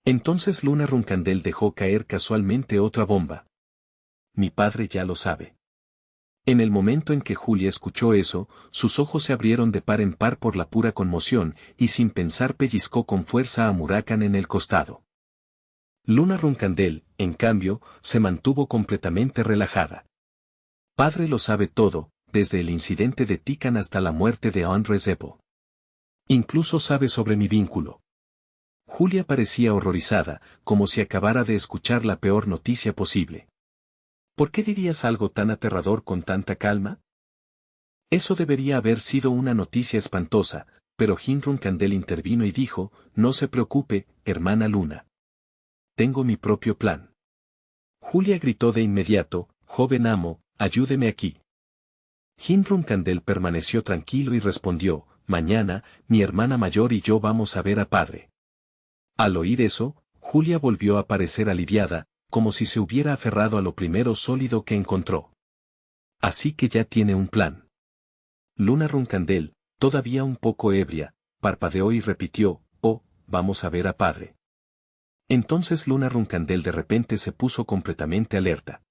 Entonces Luna Runcandel dejó caer casualmente otra bomba. Mi padre ya lo sabe. En el momento en que Julia escuchó eso, sus ojos se abrieron de par en par por la pura conmoción, y sin pensar pellizcó con fuerza a Murakan en el costado. Luna Runcandel, en cambio, se mantuvo completamente relajada. Padre lo sabe todo, desde el incidente de Tikan hasta la muerte de Andre Zeppo. Incluso sabe sobre mi vínculo. Julia parecía horrorizada, como si acabara de escuchar la peor noticia posible. ¿Por qué dirías algo tan aterrador con tanta calma? Eso debería haber sido una noticia espantosa, pero Jin Runcandel intervino y dijo, no se preocupe, hermana Luna. Tengo mi propio plan. Julia gritó de inmediato, joven amo, ayúdeme aquí. Jin Runcandel permaneció tranquilo y respondió, mañana, mi hermana mayor y yo vamos a ver a padre. Al oír eso, Julia volvió a parecer aliviada, como si se hubiera aferrado a lo primero sólido que encontró. Así que ya tiene un plan. Luna Runcandel, todavía un poco ebria, parpadeó y repitió, oh, vamos a ver a padre. Entonces Luna Runcandel de repente se puso completamente alerta.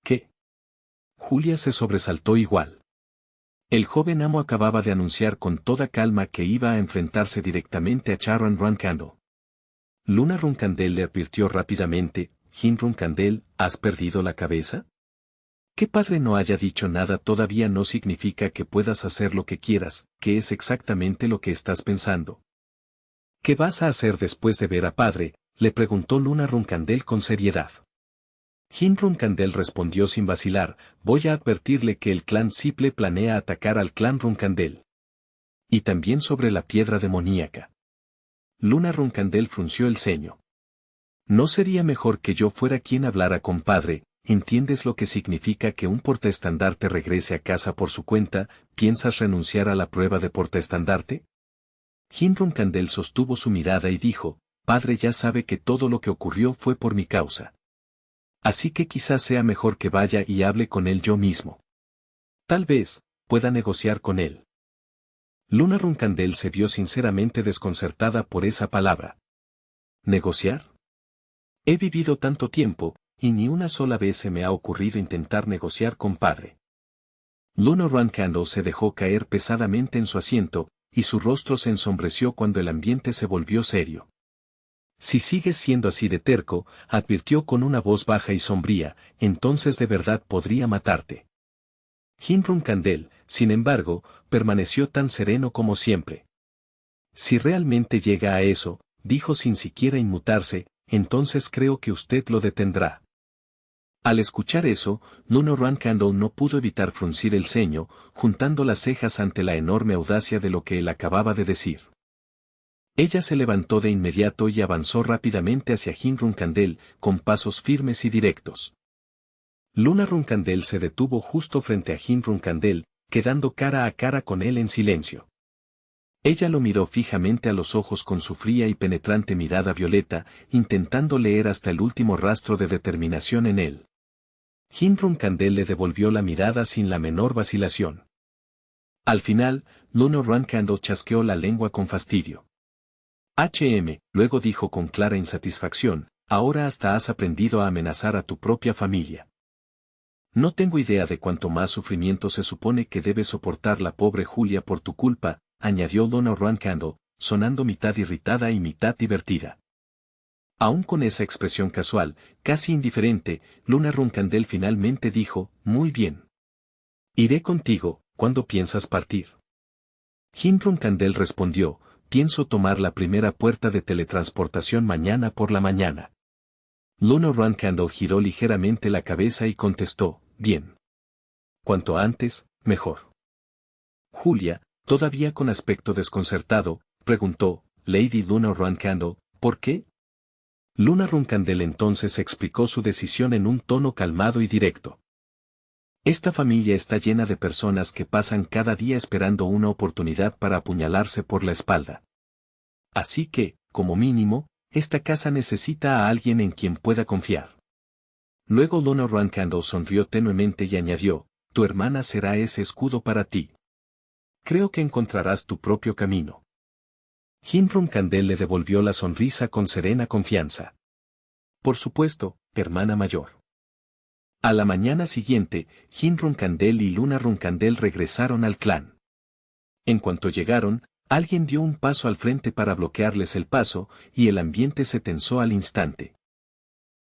¿Qué? Julia se sobresaltó igual. El joven amo acababa de anunciar con toda calma que iba a enfrentarse directamente a Charon Runcandel. Luna Runcandel le advirtió rápidamente, Jin Runcandel, ¿has perdido la cabeza? Que padre no haya dicho nada todavía no significa que puedas hacer lo que quieras, que es exactamente lo que estás pensando. ¿Qué vas a hacer después de ver a padre? Le preguntó Luna Runcandel con seriedad. Jin Runcandel respondió sin vacilar, voy a advertirle que el clan Siple planea atacar al clan Runcandel. Y también sobre la piedra demoníaca. Luna Runcandel frunció el ceño. ¿No sería mejor que yo fuera quien hablara con padre? ¿Entiendes lo que significa que un portaestandarte regrese a casa por su cuenta? ¿Piensas renunciar a la prueba de portaestandarte? Jin Runcandel sostuvo su mirada y dijo, padre ya sabe que todo lo que ocurrió fue por mi causa. Así que quizás sea mejor que vaya y hable con él yo mismo. Tal vez, pueda negociar con él. Luna Runcandel se vio sinceramente desconcertada por esa palabra. ¿Negociar? He vivido tanto tiempo, y ni una sola vez se me ha ocurrido intentar negociar con padre. Luna Runcandel se dejó caer pesadamente en su asiento, y su rostro se ensombreció cuando el ambiente se volvió serio. Si sigues siendo así de terco, advirtió con una voz baja y sombría, entonces de verdad podría matarte. Jin Runcandel, sin embargo, permaneció tan sereno como siempre. Si realmente llega a eso, dijo sin siquiera inmutarse, entonces creo que usted lo detendrá. Al escuchar eso, Luna Runcandel no pudo evitar fruncir el ceño, juntando las cejas ante la enorme audacia de lo que él acababa de decir. Ella se levantó de inmediato y avanzó rápidamente hacia Jin Runcandel, con pasos firmes y directos. Luna Runcandel se detuvo justo frente a Jin Runcandel, quedando cara a cara con él en silencio. Ella lo miró fijamente a los ojos con su fría y penetrante mirada violeta, intentando leer hasta el último rastro de determinación en él. Jin Runcandel le devolvió la mirada sin la menor vacilación. Al final, Luna Runcandel chasqueó la lengua con fastidio. Luego dijo con clara insatisfacción, ahora hasta has aprendido a amenazar a tu propia familia. No tengo idea de cuánto más sufrimiento se supone que debe soportar la pobre Julia por tu culpa, añadió Luna Runcandel, sonando mitad irritada y mitad divertida. Aún con esa expresión casual, casi indiferente, Luna Runcandel finalmente dijo, muy bien. Iré contigo, ¿cuándo piensas partir? Jin Runcandel respondió, pienso tomar la primera puerta de teletransportación mañana por la mañana. Luna Runcandel giró ligeramente la cabeza y contestó, bien. Cuanto antes, mejor. Julia, todavía con aspecto desconcertado, preguntó, Lady Luna Runcandel, ¿por qué? Luna Runcandel entonces explicó su decisión en un tono calmado y directo. Esta familia está llena de personas que pasan cada día esperando una oportunidad para apuñalarse por la espalda. Así que, como mínimo, esta casa necesita a alguien en quien pueda confiar. Luego Luna Runcandel sonrió tenuemente y añadió, tu hermana será ese escudo para ti. Creo que encontrarás tu propio camino. Jin Rumkandel le devolvió la sonrisa con serena confianza. Por supuesto, hermana mayor. A la mañana siguiente, Jin Rumkandel y Luna Rumkandel regresaron al clan. En cuanto llegaron, alguien dio un paso al frente para bloquearles el paso, y el ambiente se tensó al instante.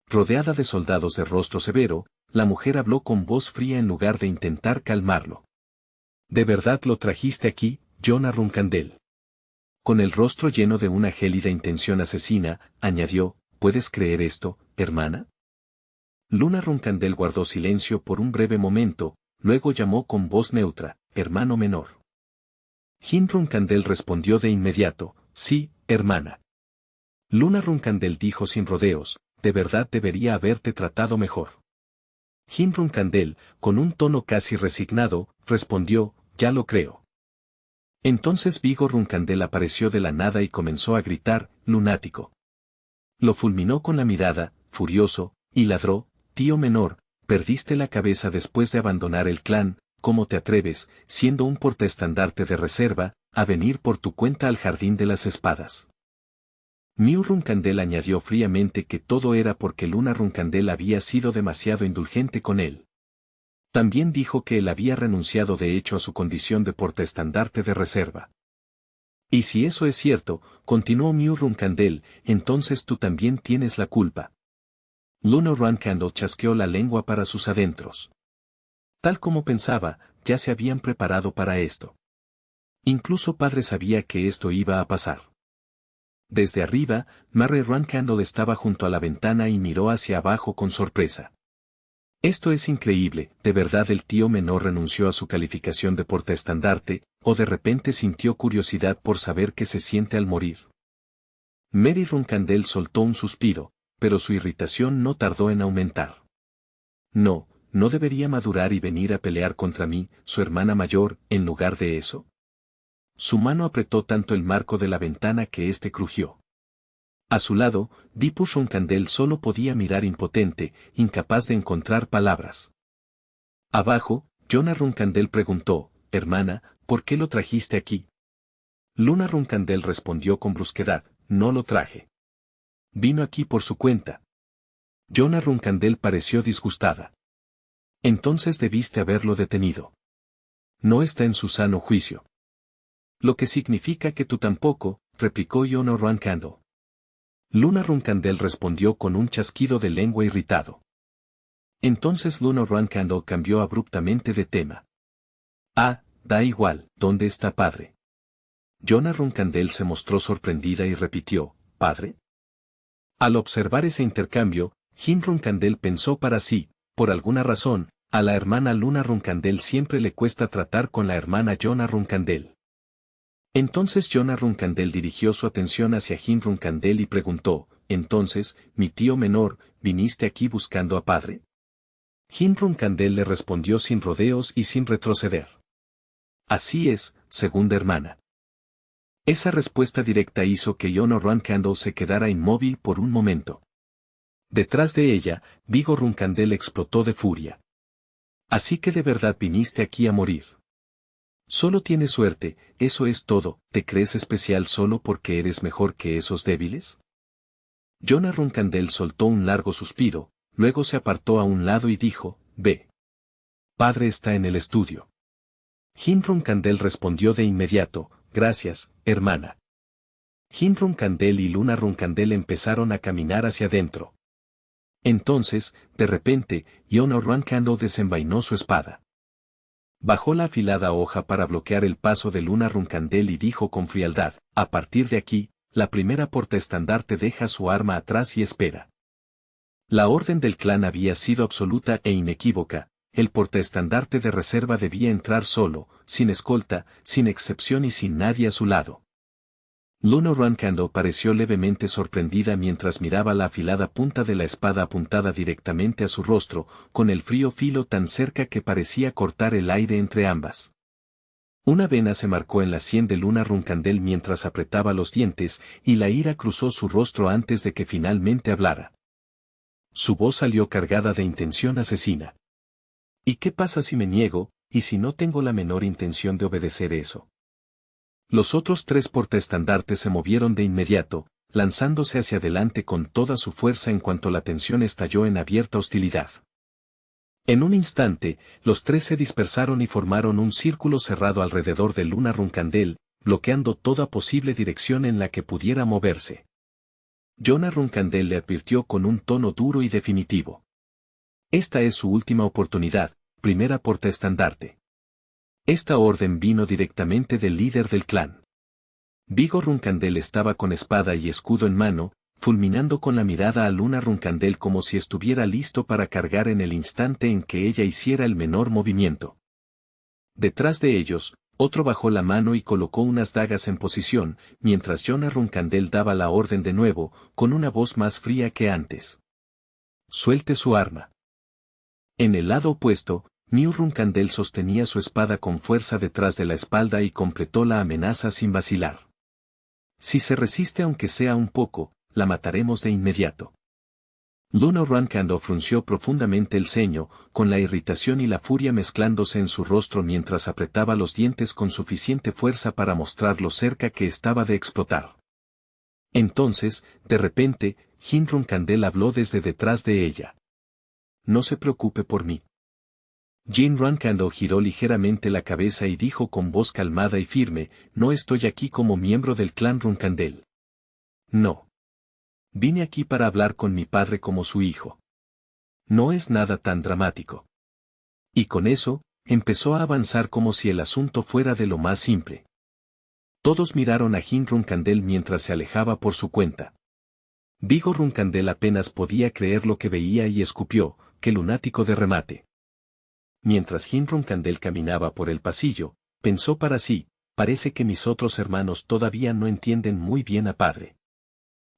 Rodeada de soldados de rostro severo, la mujer habló con voz fría en lugar de intentar calmarlo. ¿De verdad lo trajiste aquí, Luna Rumkandel? Con el rostro lleno de una gélida intención asesina, añadió, ¿puedes creer esto, hermana? Luna Rumkandel guardó silencio por un breve momento, luego llamó con voz neutra, hermano menor. Jin Rumkandel respondió de inmediato, sí, hermana. Luna Rumkandel dijo sin rodeos, de verdad debería haberte tratado mejor. Jin Rumkandel, con un tono casi resignado, respondió, ya lo creo. Entonces Vigor Rumkandel apareció de la nada y comenzó a gritar, lunático. Lo fulminó con la mirada, furioso, y ladró, tío menor, perdiste la cabeza después de abandonar el clan, ¿cómo te atreves, siendo un portaestandarte de reserva, a venir por tu cuenta al jardín de las espadas? Miu Rumkandel añadió fríamente que todo era porque Luna Rumkandel había sido demasiado indulgente con él. También dijo que él había renunciado de hecho a su condición de portaestandarte de reserva. Y si eso es cierto, continuó Miu Rumkandel, entonces tú también tienes la culpa. Luna Rumkandel chasqueó la lengua para sus adentros. Tal como pensaba, ya se habían preparado para esto. Incluso padre sabía que esto iba a pasar. Desde arriba, Mary Rumkandel estaba junto a la ventana y miró hacia abajo con sorpresa. Esto es increíble, ¿de verdad el tío menor renunció a su calificación de portaestandarte, o de repente sintió curiosidad por saber qué se siente al morir? Mary Rumkandel soltó un suspiro, pero su irritación no tardó en aumentar. No debería madurar y venir a pelear contra mí, su hermana mayor, en lugar de eso. Su mano apretó tanto el marco de la ventana que éste crujió. A su lado, Dipus Rumkandel solo podía mirar impotente, incapaz de encontrar palabras. Abajo, Luna Rumkandel preguntó, hermana, ¿por qué lo trajiste aquí? Luna Rumkandel respondió con brusquedad, no lo traje. Vino aquí por su cuenta. Luna Rumkandel pareció disgustada. Entonces debiste haberlo detenido. No está en su sano juicio. Lo que significa que tú tampoco, replicó Luna Rumkandel. Luna Rumkandel respondió con un chasquido de lengua irritado. Entonces Luna Rumkandel cambió abruptamente de tema. Ah, da igual, ¿dónde está padre? Luna Rumkandel se mostró sorprendida y repitió, ¿padre? Al observar ese intercambio, Jin Rumkandel pensó para sí, por alguna razón, a la hermana Luna Rumkandel siempre le cuesta tratar con la hermana Luna Rumkandel. Entonces Luna Rumkandel dirigió su atención hacia Jin Rumkandel y preguntó, entonces, mi tío menor, ¿viniste aquí buscando a padre? Jin Rumkandel le respondió sin rodeos y sin retroceder. Así es, segunda hermana. Esa respuesta directa hizo que Luna Rumkandel se quedara inmóvil por un momento. Detrás de ella, Vigor Rumkandel explotó de furia. Así que de verdad viniste aquí a morir. Solo tienes suerte, eso es todo, ¿te crees especial solo porque eres mejor que esos débiles? Luna Rumkandel soltó un largo suspiro, luego se apartó a un lado y dijo, ve. Padre está en el estudio. Jin Rumkandel respondió de inmediato, gracias, hermana. Jin Rumkandel y Luna Rumkandel empezaron a caminar hacia adentro. Entonces, de repente, Luna Rumkandel desenvainó su espada. Bajó la afilada hoja para bloquear el paso de Luna Rumkandel y dijo con frialdad, a partir de aquí, la primera portaestandarte deja su arma atrás y espera. La orden del clan había sido absoluta e inequívoca, el portaestandarte de reserva debía entrar solo, sin escolta, sin excepción y sin nadie a su lado. Luna Rumkandel pareció levemente sorprendida mientras miraba la afilada punta de la espada apuntada directamente a su rostro, con el frío filo tan cerca que parecía cortar el aire entre ambas. Una vena se marcó en la sien de Luna Rumkandel mientras apretaba los dientes, y la ira cruzó su rostro antes de que finalmente hablara. Su voz salió cargada de intención asesina. ¿Y qué pasa si me niego, y si no tengo la menor intención de obedecer eso? Los otros 3 portaestandartes se movieron de inmediato, lanzándose hacia adelante con toda su fuerza en cuanto la tensión estalló en abierta hostilidad. En un instante, los 3 se dispersaron y formaron un círculo cerrado alrededor de Luna Runcandel, bloqueando toda posible dirección en la que pudiera moverse. Jonah Runcandel le advirtió con un tono duro y definitivo. Esta es su última oportunidad, primera portaestandarte. Esta orden vino directamente del líder del clan. Vigo Runcandel estaba con espada y escudo en mano, fulminando con la mirada a Luna Runcandel como si estuviera listo para cargar en el instante en que ella hiciera el menor movimiento. Detrás de ellos, otro bajó la mano y colocó unas dagas en posición, mientras Jonah Runcandel daba la orden de nuevo, con una voz más fría que antes. Suelte su arma. En el lado opuesto, Niu Runcandel sostenía su espada con fuerza detrás de la espalda y completó la amenaza sin vacilar. Si se resiste aunque sea un poco, la mataremos de inmediato. Luna Runcandel frunció profundamente el ceño, con la irritación y la furia mezclándose en su rostro mientras apretaba los dientes con suficiente fuerza para mostrar lo cerca que estaba de explotar. Entonces, de repente, Jin Runcandel habló desde detrás de ella. No se preocupe por mí. Jin Runcandel giró ligeramente la cabeza y dijo con voz calmada y firme, no estoy aquí como miembro del clan Runcandel. No. Vine aquí para hablar con mi padre como su hijo. No es nada tan dramático. Y con eso, empezó a avanzar como si el asunto fuera de lo más simple. Todos miraron a Jin Runcandel mientras se alejaba por su cuenta. Vigo Runcandel apenas podía creer lo que veía y escupió, qué lunático de remate. Mientras Jin Runcandel caminaba por el pasillo, pensó para sí, parece que mis otros hermanos todavía no entienden muy bien a padre.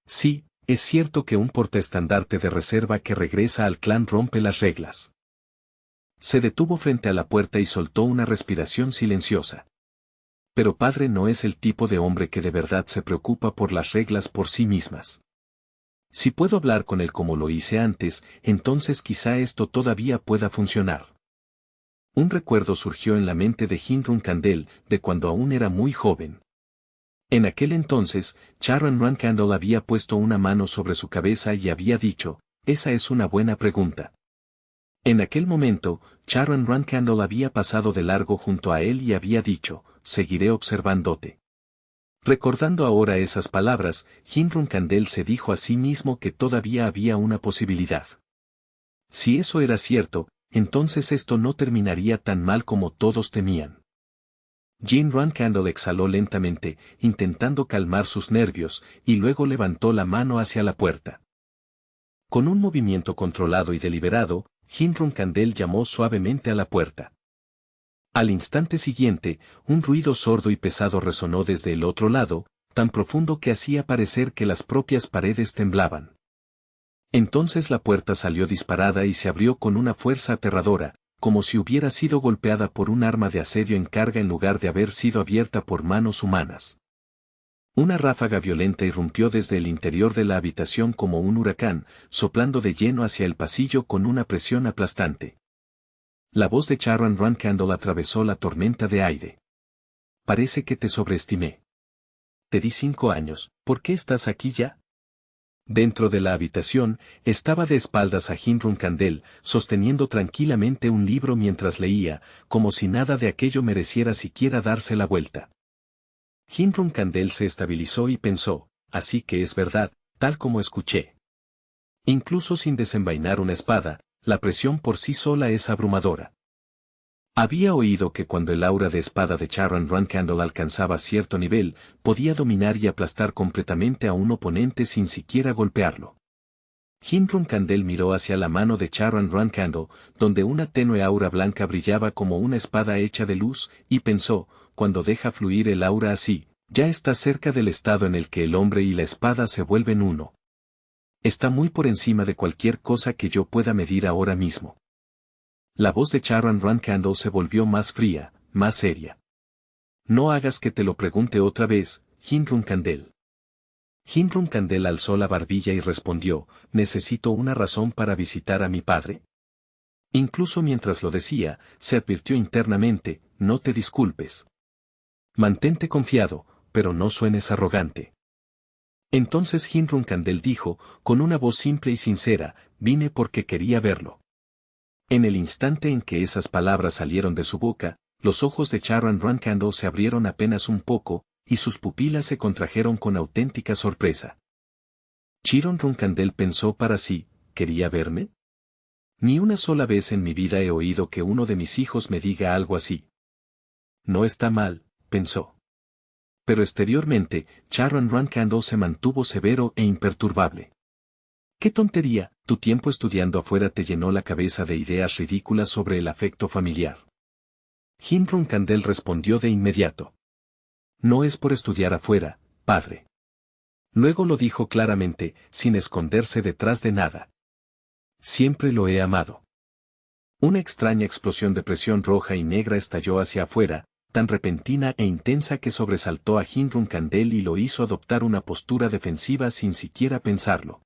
Sí, es cierto que un portaestandarte de reserva que regresa al clan rompe las reglas. Se detuvo frente a la puerta y soltó una respiración silenciosa. Pero padre no es el tipo de hombre que de verdad se preocupa por las reglas por sí mismas. Si puedo hablar con él como lo hice antes, entonces quizá esto todavía pueda funcionar. Un recuerdo surgió en la mente de Jin Runcandel, de cuando aún era muy joven. En aquel entonces, Charon Runcandel había puesto una mano sobre su cabeza y había dicho, esa es una buena pregunta. En aquel momento, Charon Runcandel había pasado de largo junto a él y había dicho, seguiré observándote. Recordando ahora esas palabras, Jin Runcandel se dijo a sí mismo que todavía había una posibilidad. Si eso era cierto, entonces esto no terminaría tan mal como todos temían. Jin Runcandel exhaló lentamente, intentando calmar sus nervios, y luego levantó la mano hacia la puerta. Con un movimiento controlado y deliberado, Jin Runcandel llamó suavemente a la puerta. Al instante siguiente, un ruido sordo y pesado resonó desde el otro lado, tan profundo que hacía parecer que las propias paredes temblaban. Entonces la puerta salió disparada y se abrió con una fuerza aterradora, como si hubiera sido golpeada por un arma de asedio en carga en lugar de haber sido abierta por manos humanas. Una ráfaga violenta irrumpió desde el interior de la habitación como un huracán, soplando de lleno hacia el pasillo con una presión aplastante. La voz de Charon Runcandel atravesó la tormenta de aire. Parece que te sobreestimé. Te di 5 años, ¿por qué estás aquí ya? Dentro de la habitación, estaba de espaldas a Jin Runcandel, sosteniendo tranquilamente un libro mientras leía, como si nada de aquello mereciera siquiera darse la vuelta. Jin Runcandel se estabilizó y pensó, así que es verdad, tal como escuché. Incluso sin desenvainar una espada, la presión por sí sola es abrumadora. Había oído que cuando el aura de espada de Charon Runcandel alcanzaba cierto nivel, podía dominar y aplastar completamente a un oponente sin siquiera golpearlo. Jin Runcandel miró hacia la mano de Charon Runcandel, donde una tenue aura blanca brillaba como una espada hecha de luz, y pensó, cuando deja fluir el aura así, ya está cerca del estado en el que el hombre y la espada se vuelven uno. Está muy por encima de cualquier cosa que yo pueda medir ahora mismo. La voz de Charon Runcandel se volvió más fría, más seria. No hagas que te lo pregunte otra vez, Jin Runcandel. Jin Runcandel alzó la barbilla y respondió, ¿necesito una razón para visitar a mi padre? Incluso mientras lo decía, se advirtió internamente, no te disculpes. Mantente confiado, pero no suenes arrogante. Entonces Hinrunkandel dijo, con una voz simple y sincera, vine porque quería verlo. En el instante en que esas palabras salieron de su boca, los ojos de Charon Runkandel se abrieron apenas un poco, y sus pupilas se contrajeron con auténtica sorpresa. Chiron Runkandel pensó para sí, ¿quería verme? Ni una sola vez en mi vida he oído que uno de mis hijos me diga algo así. No está mal, pensó. Pero exteriormente, Charon Runkandel se mantuvo severo e imperturbable. ¡Qué tontería! Tu tiempo estudiando afuera te llenó la cabeza de ideas ridículas sobre el afecto familiar. Hinrunkandel respondió de inmediato. No es por estudiar afuera, padre. Luego lo dijo claramente, sin esconderse detrás de nada. Siempre lo he amado. Una extraña explosión de presión roja y negra estalló hacia afuera, tan repentina e intensa que sobresaltó a Hinrunkandel y lo hizo adoptar una postura defensiva sin siquiera pensarlo.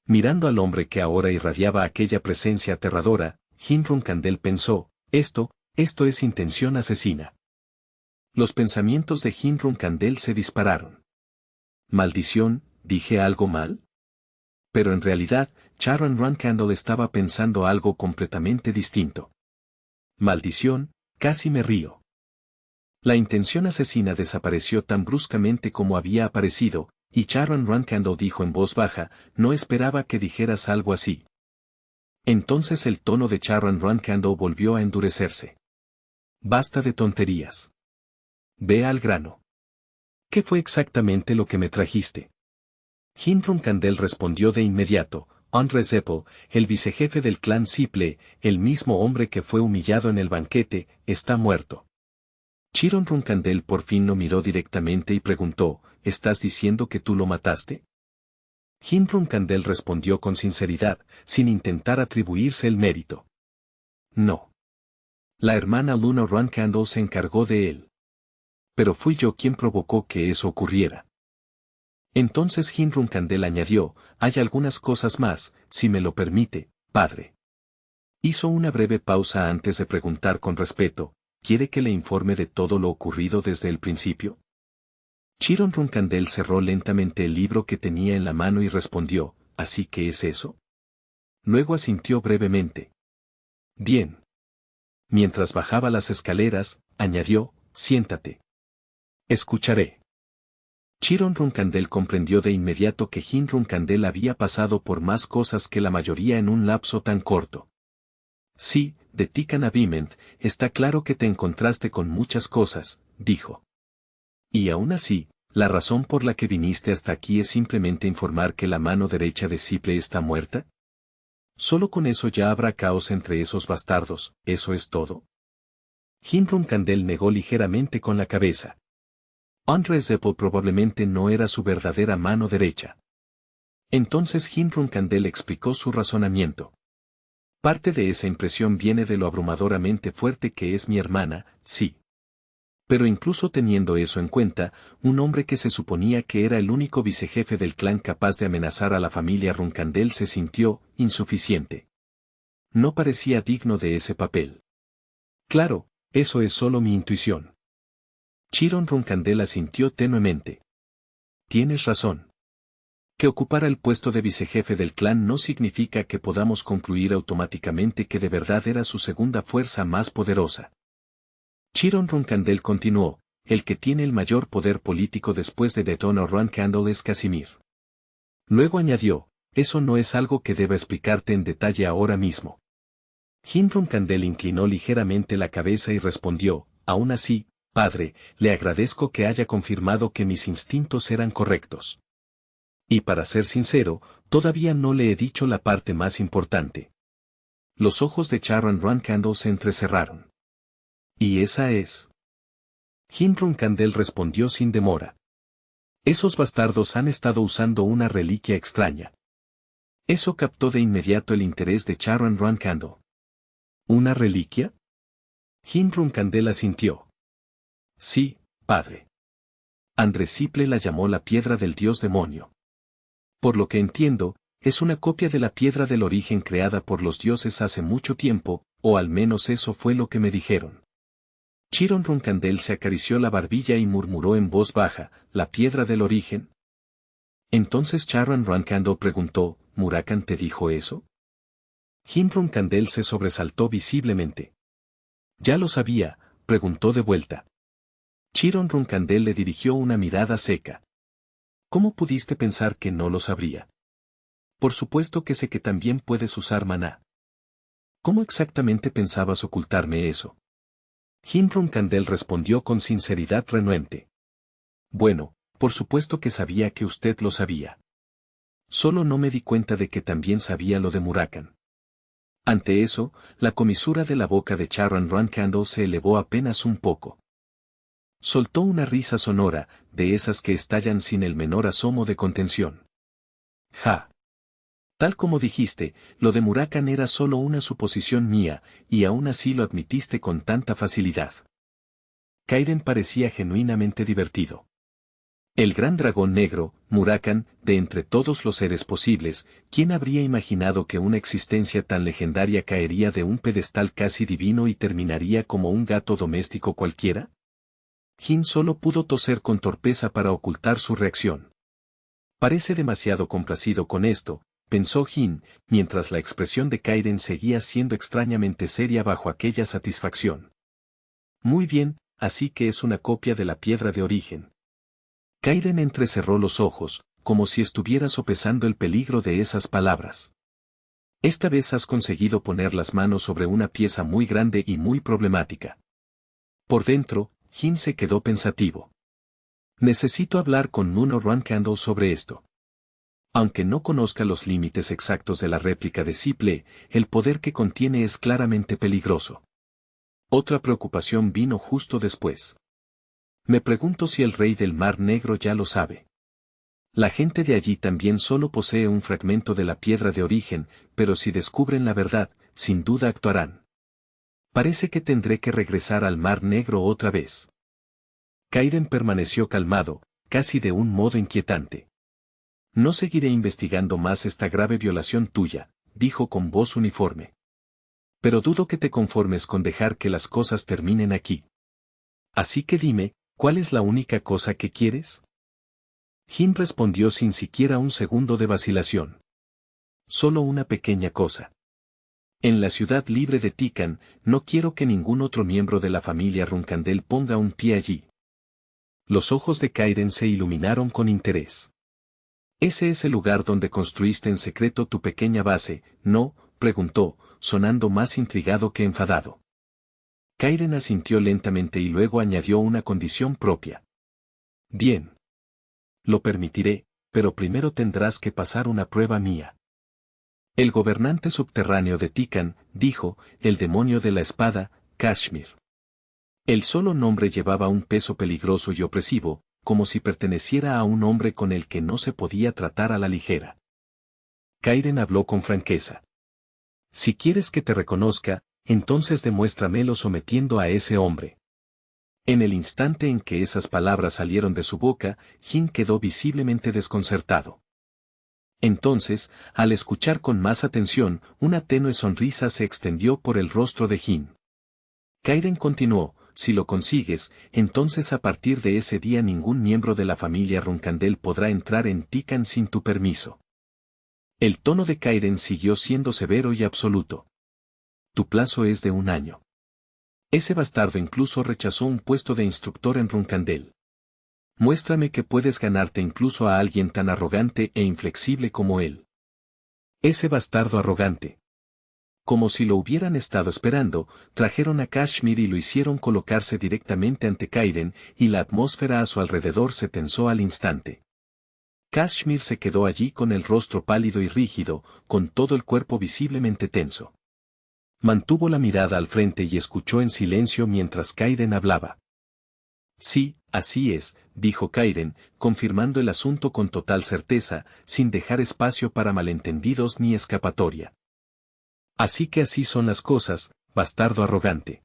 Mirando al hombre que ahora irradiaba aquella presencia aterradora, Hinrunkandel pensó, esto es intención asesina. Los pensamientos de Hinrunkandel se dispararon. Maldición, ¿dije algo mal? Pero en realidad, Charon Runkandel estaba pensando algo completamente distinto. Maldición, casi me río. La intención asesina desapareció tan bruscamente como había aparecido, y Charon Runkandel dijo en voz baja, no esperaba que dijeras algo así. Entonces el tono de Charon Runkandel volvió a endurecerse. Basta de tonterías. Ve al grano. ¿Qué fue exactamente lo que me trajiste? Hinrunkandel respondió de inmediato, Andre Zeppel, el vicejefe del clan Siple, el mismo hombre que fue humillado en el banquete, está muerto. Chiron Runkandel por fin lo miró directamente y preguntó, ¿estás diciendo que tú lo mataste? Hinrunkandel respondió con sinceridad, sin intentar atribuirse el mérito. No. La hermana Luna Runkandel se encargó de él. Pero fui yo quien provocó que eso ocurriera. Entonces Hinrunkandel añadió, hay algunas cosas más, si me lo permite, padre. Hizo una breve pausa antes de preguntar con respeto, ¿quiere que le informe de todo lo ocurrido desde el principio? Chiron Runkandel cerró lentamente el libro que tenía en la mano y respondió, ¿así que es eso? Luego asintió brevemente. Bien. Mientras bajaba las escaleras, añadió, siéntate. Escucharé. Chiron Runkandel comprendió de inmediato que Hinrunkandel había pasado por más cosas que la mayoría en un lapso tan corto. Sí, de Tikan Abiment, está claro que te encontraste con muchas cosas, dijo. Y aún así, la razón por la que viniste hasta aquí es simplemente informar que la mano derecha de Siple está muerta. Solo con eso ya habrá caos entre esos bastardos, ¿eso es todo? Hinrunkandel negó ligeramente con la cabeza. Andre Zeppel probablemente no era su verdadera mano derecha. Entonces Hinrunkandel explicó su razonamiento. Parte de esa impresión viene de lo abrumadoramente fuerte que es mi hermana, sí. Pero incluso teniendo eso en cuenta, un hombre que se suponía que era el único vicejefe del clan capaz de amenazar a la familia Runkandel se sintió insuficiente. No parecía digno de ese papel. Claro, eso es solo mi intuición. Chiron Runkandel asintió tenuemente. Tienes razón. Que ocupara el puesto de vicejefe del clan no significa que podamos concluir automáticamente que de verdad era su segunda fuerza más poderosa. Chiron Runkandel continuó, el que tiene el mayor poder político después de Detono Runkandel es Casimir. Luego añadió, eso no es algo que deba explicarte en detalle ahora mismo. Hinrunkandel inclinó ligeramente la cabeza y respondió, aún así, padre, le agradezco que haya confirmado que mis instintos eran correctos. Y para ser sincero, todavía no le he dicho la parte más importante. Los ojos de Charon Runkandel se entrecerraron. ¿Y esa es? Hinrunkandel respondió sin demora. Esos bastardos han estado usando una reliquia extraña. Eso captó de inmediato el interés de Charon Runkandel. ¿Una reliquia? Hinrunkandel asintió. Sí, padre. Andre Siple la llamó la piedra del dios demonio. Por lo que entiendo, es una copia de la piedra del origen creada por los dioses hace mucho tiempo, o al menos eso fue lo que me dijeron. Chiron Roncandel se acarició la barbilla y murmuró en voz baja, ¿la piedra del origen? Entonces Chiron Roncandel preguntó, ¿Murakan te dijo eso? Jin Roncandel se sobresaltó visiblemente. ¿Ya lo sabía? Preguntó de vuelta. Chiron Roncandel le dirigió una mirada seca. ¿Cómo pudiste pensar que no lo sabría? Por supuesto que sé que también puedes usar maná. ¿Cómo exactamente pensabas ocultarme eso? Jin Roncandel respondió con sinceridad renuente. Bueno, por supuesto que sabía que usted lo sabía. Solo no me di cuenta de que también sabía lo de Murakan. Ante eso, la comisura de la boca de Chiron Roncandel se elevó apenas un poco. Soltó una risa sonora, de esas que estallan sin el menor asomo de contención. Ja. Tal como dijiste, lo de Murakan era solo una suposición mía, y aún así lo admitiste con tanta facilidad. Kaiden parecía genuinamente divertido. El gran dragón negro, Murakan, de entre todos los seres posibles, ¿quién habría imaginado que una existencia tan legendaria caería de un pedestal casi divino y terminaría como un gato doméstico cualquiera? Jin solo pudo toser con torpeza para ocultar su reacción. Parece demasiado complacido con esto, pensó Jin, mientras la expresión de Kaiden seguía siendo extrañamente seria bajo aquella satisfacción. Muy bien, así que es una copia de la piedra de origen. Kaiden entrecerró los ojos, como si estuviera sopesando el peligro de esas palabras. Esta vez has conseguido poner las manos sobre una pieza muy grande y muy problemática. Por dentro, Jin se quedó pensativo. Necesito hablar con Nuno Roncandel sobre esto. Aunque no conozca los límites exactos de la réplica de Siple, el poder que contiene es claramente peligroso. Otra preocupación vino justo después. Me pregunto si el rey del Mar Negro ya lo sabe. La gente de allí también solo posee un fragmento de la piedra de origen, pero si descubren la verdad, sin duda actuarán. Parece que tendré que regresar al Mar Negro otra vez. Kaiden permaneció calmado, casi de un modo inquietante. No seguiré investigando más esta grave violación tuya, dijo con voz uniforme. Pero dudo que te conformes con dejar que las cosas terminen aquí. Así que dime, ¿cuál es la única cosa que quieres? Jin respondió sin siquiera un segundo de vacilación. Solo una pequeña cosa. En la ciudad libre de Tikan, no quiero que ningún otro miembro de la familia Roncandel ponga un pie allí. Los ojos de Kaiden se iluminaron con interés. ¿Ese es el lugar donde construiste en secreto tu pequeña base, no? Preguntó, sonando más intrigado que enfadado. Kaiden asintió lentamente y luego añadió una condición propia. Bien. Lo permitiré, pero primero tendrás que pasar una prueba mía. El gobernante subterráneo de Tikan, dijo, el demonio de la espada, Kashmir. El solo nombre llevaba un peso peligroso y opresivo, como si perteneciera a un hombre con el que no se podía tratar a la ligera. Kaiden habló con franqueza. Si quieres que te reconozca, entonces demuéstramelo sometiendo a ese hombre. En el instante en que esas palabras salieron de su boca, Jin quedó visiblemente desconcertado. Entonces, al escuchar con más atención, una tenue sonrisa se extendió por el rostro de Jin. Kaiden continuó, si lo consigues, entonces a partir de ese día ningún miembro de la familia Roncandel podrá entrar en Tikan sin tu permiso. El tono de Kaiden siguió siendo severo y absoluto. Tu plazo es de 1 año. Ese bastardo incluso rechazó un puesto de instructor en Roncandel. Muéstrame que puedes ganarte incluso a alguien tan arrogante e inflexible como él. Ese bastardo arrogante. Como si lo hubieran estado esperando, trajeron a Kashmir y lo hicieron colocarse directamente ante Kaiden, y la atmósfera a su alrededor se tensó al instante. Kashmir se quedó allí con el rostro pálido y rígido, con todo el cuerpo visiblemente tenso. Mantuvo la mirada al frente y escuchó en silencio mientras Kaiden hablaba. Sí, así es, dijo Kaiden, confirmando el asunto con total certeza, sin dejar espacio para malentendidos ni escapatoria. Así que así son las cosas, bastardo arrogante.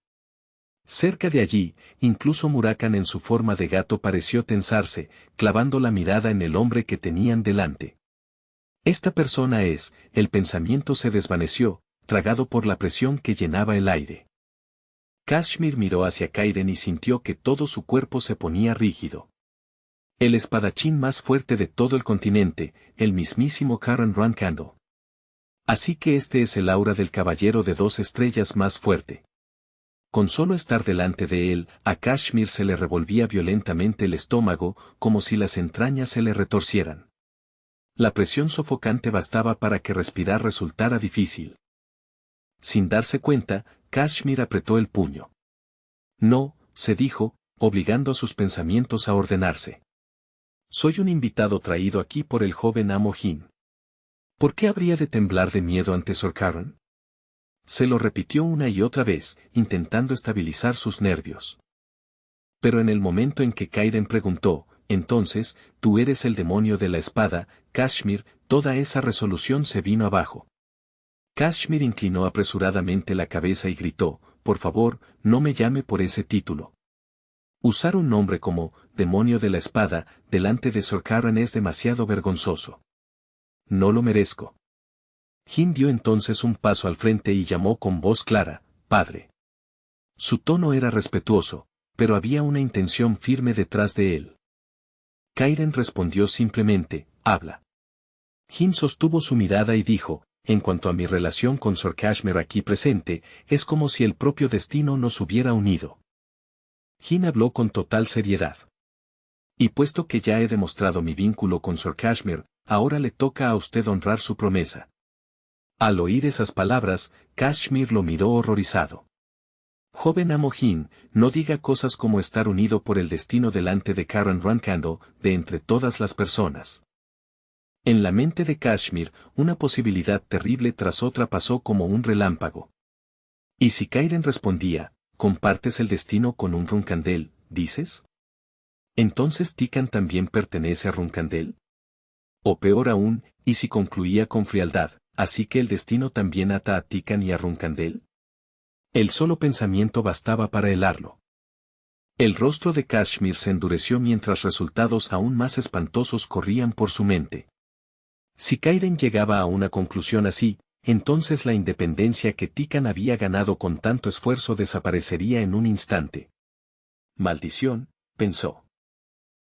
Cerca de allí, incluso Murakan en su forma de gato pareció tensarse, clavando la mirada en el hombre que tenían delante. Esta persona es, el pensamiento se desvaneció, tragado por la presión que llenaba el aire. Kashmir miró hacia Kaiden y sintió que todo su cuerpo se ponía rígido. El espadachín más fuerte de todo el continente, el mismísimo Karan Rankando. Así que este es el aura del caballero de 2 estrellas más fuerte. Con solo estar delante de él, a Kashmir se le revolvía violentamente el estómago, como si las entrañas se le retorcieran. La presión sofocante bastaba para que respirar resultara difícil. Sin darse cuenta, Kashmir apretó el puño. No, se dijo, obligando a sus pensamientos a ordenarse. Soy un invitado traído aquí por el joven amo Jin. ¿Por qué habría de temblar de miedo ante Sir Karan? Se lo repitió una y otra vez, intentando estabilizar sus nervios. Pero en el momento en que Kaiden preguntó, entonces, tú eres el demonio de la espada, Kashmir, toda esa resolución se vino abajo. Kashmir inclinó apresuradamente la cabeza y gritó, por favor, no me llame por ese título. Usar un nombre como, demonio de la espada, delante de Sir Karan es demasiado vergonzoso. No lo merezco. Jin dio entonces un paso al frente y llamó con voz clara, padre. Su tono era respetuoso, pero había una intención firme detrás de él. Kaiden respondió simplemente, habla. Jin sostuvo su mirada y dijo, en cuanto a mi relación con Sir Kashmir aquí presente, es como si el propio destino nos hubiera unido. Jin habló con total seriedad. Y puesto que ya he demostrado mi vínculo con Sir Kashmir, ahora le toca a usted honrar su promesa. Al oír esas palabras, Kashmir lo miró horrorizado. Joven amo Jin, no diga cosas como estar unido por el destino delante de Karan Rankando, de entre todas las personas. En la mente de Kashmir, una posibilidad terrible tras otra pasó como un relámpago. ¿Y si Kaiden respondía, compartes el destino con un Runkandel, dices? ¿Entonces Tikan también pertenece a Runkandel? O peor aún, ¿y si concluía con frialdad, así que el destino también ata a Tikan y a Runkandel? El solo pensamiento bastaba para helarlo. El rostro de Kashmir se endureció mientras resultados aún más espantosos corrían por su mente. Si Kaiden llegaba a una conclusión así, entonces la independencia que Tikan había ganado con tanto esfuerzo desaparecería en un instante. Maldición, pensó.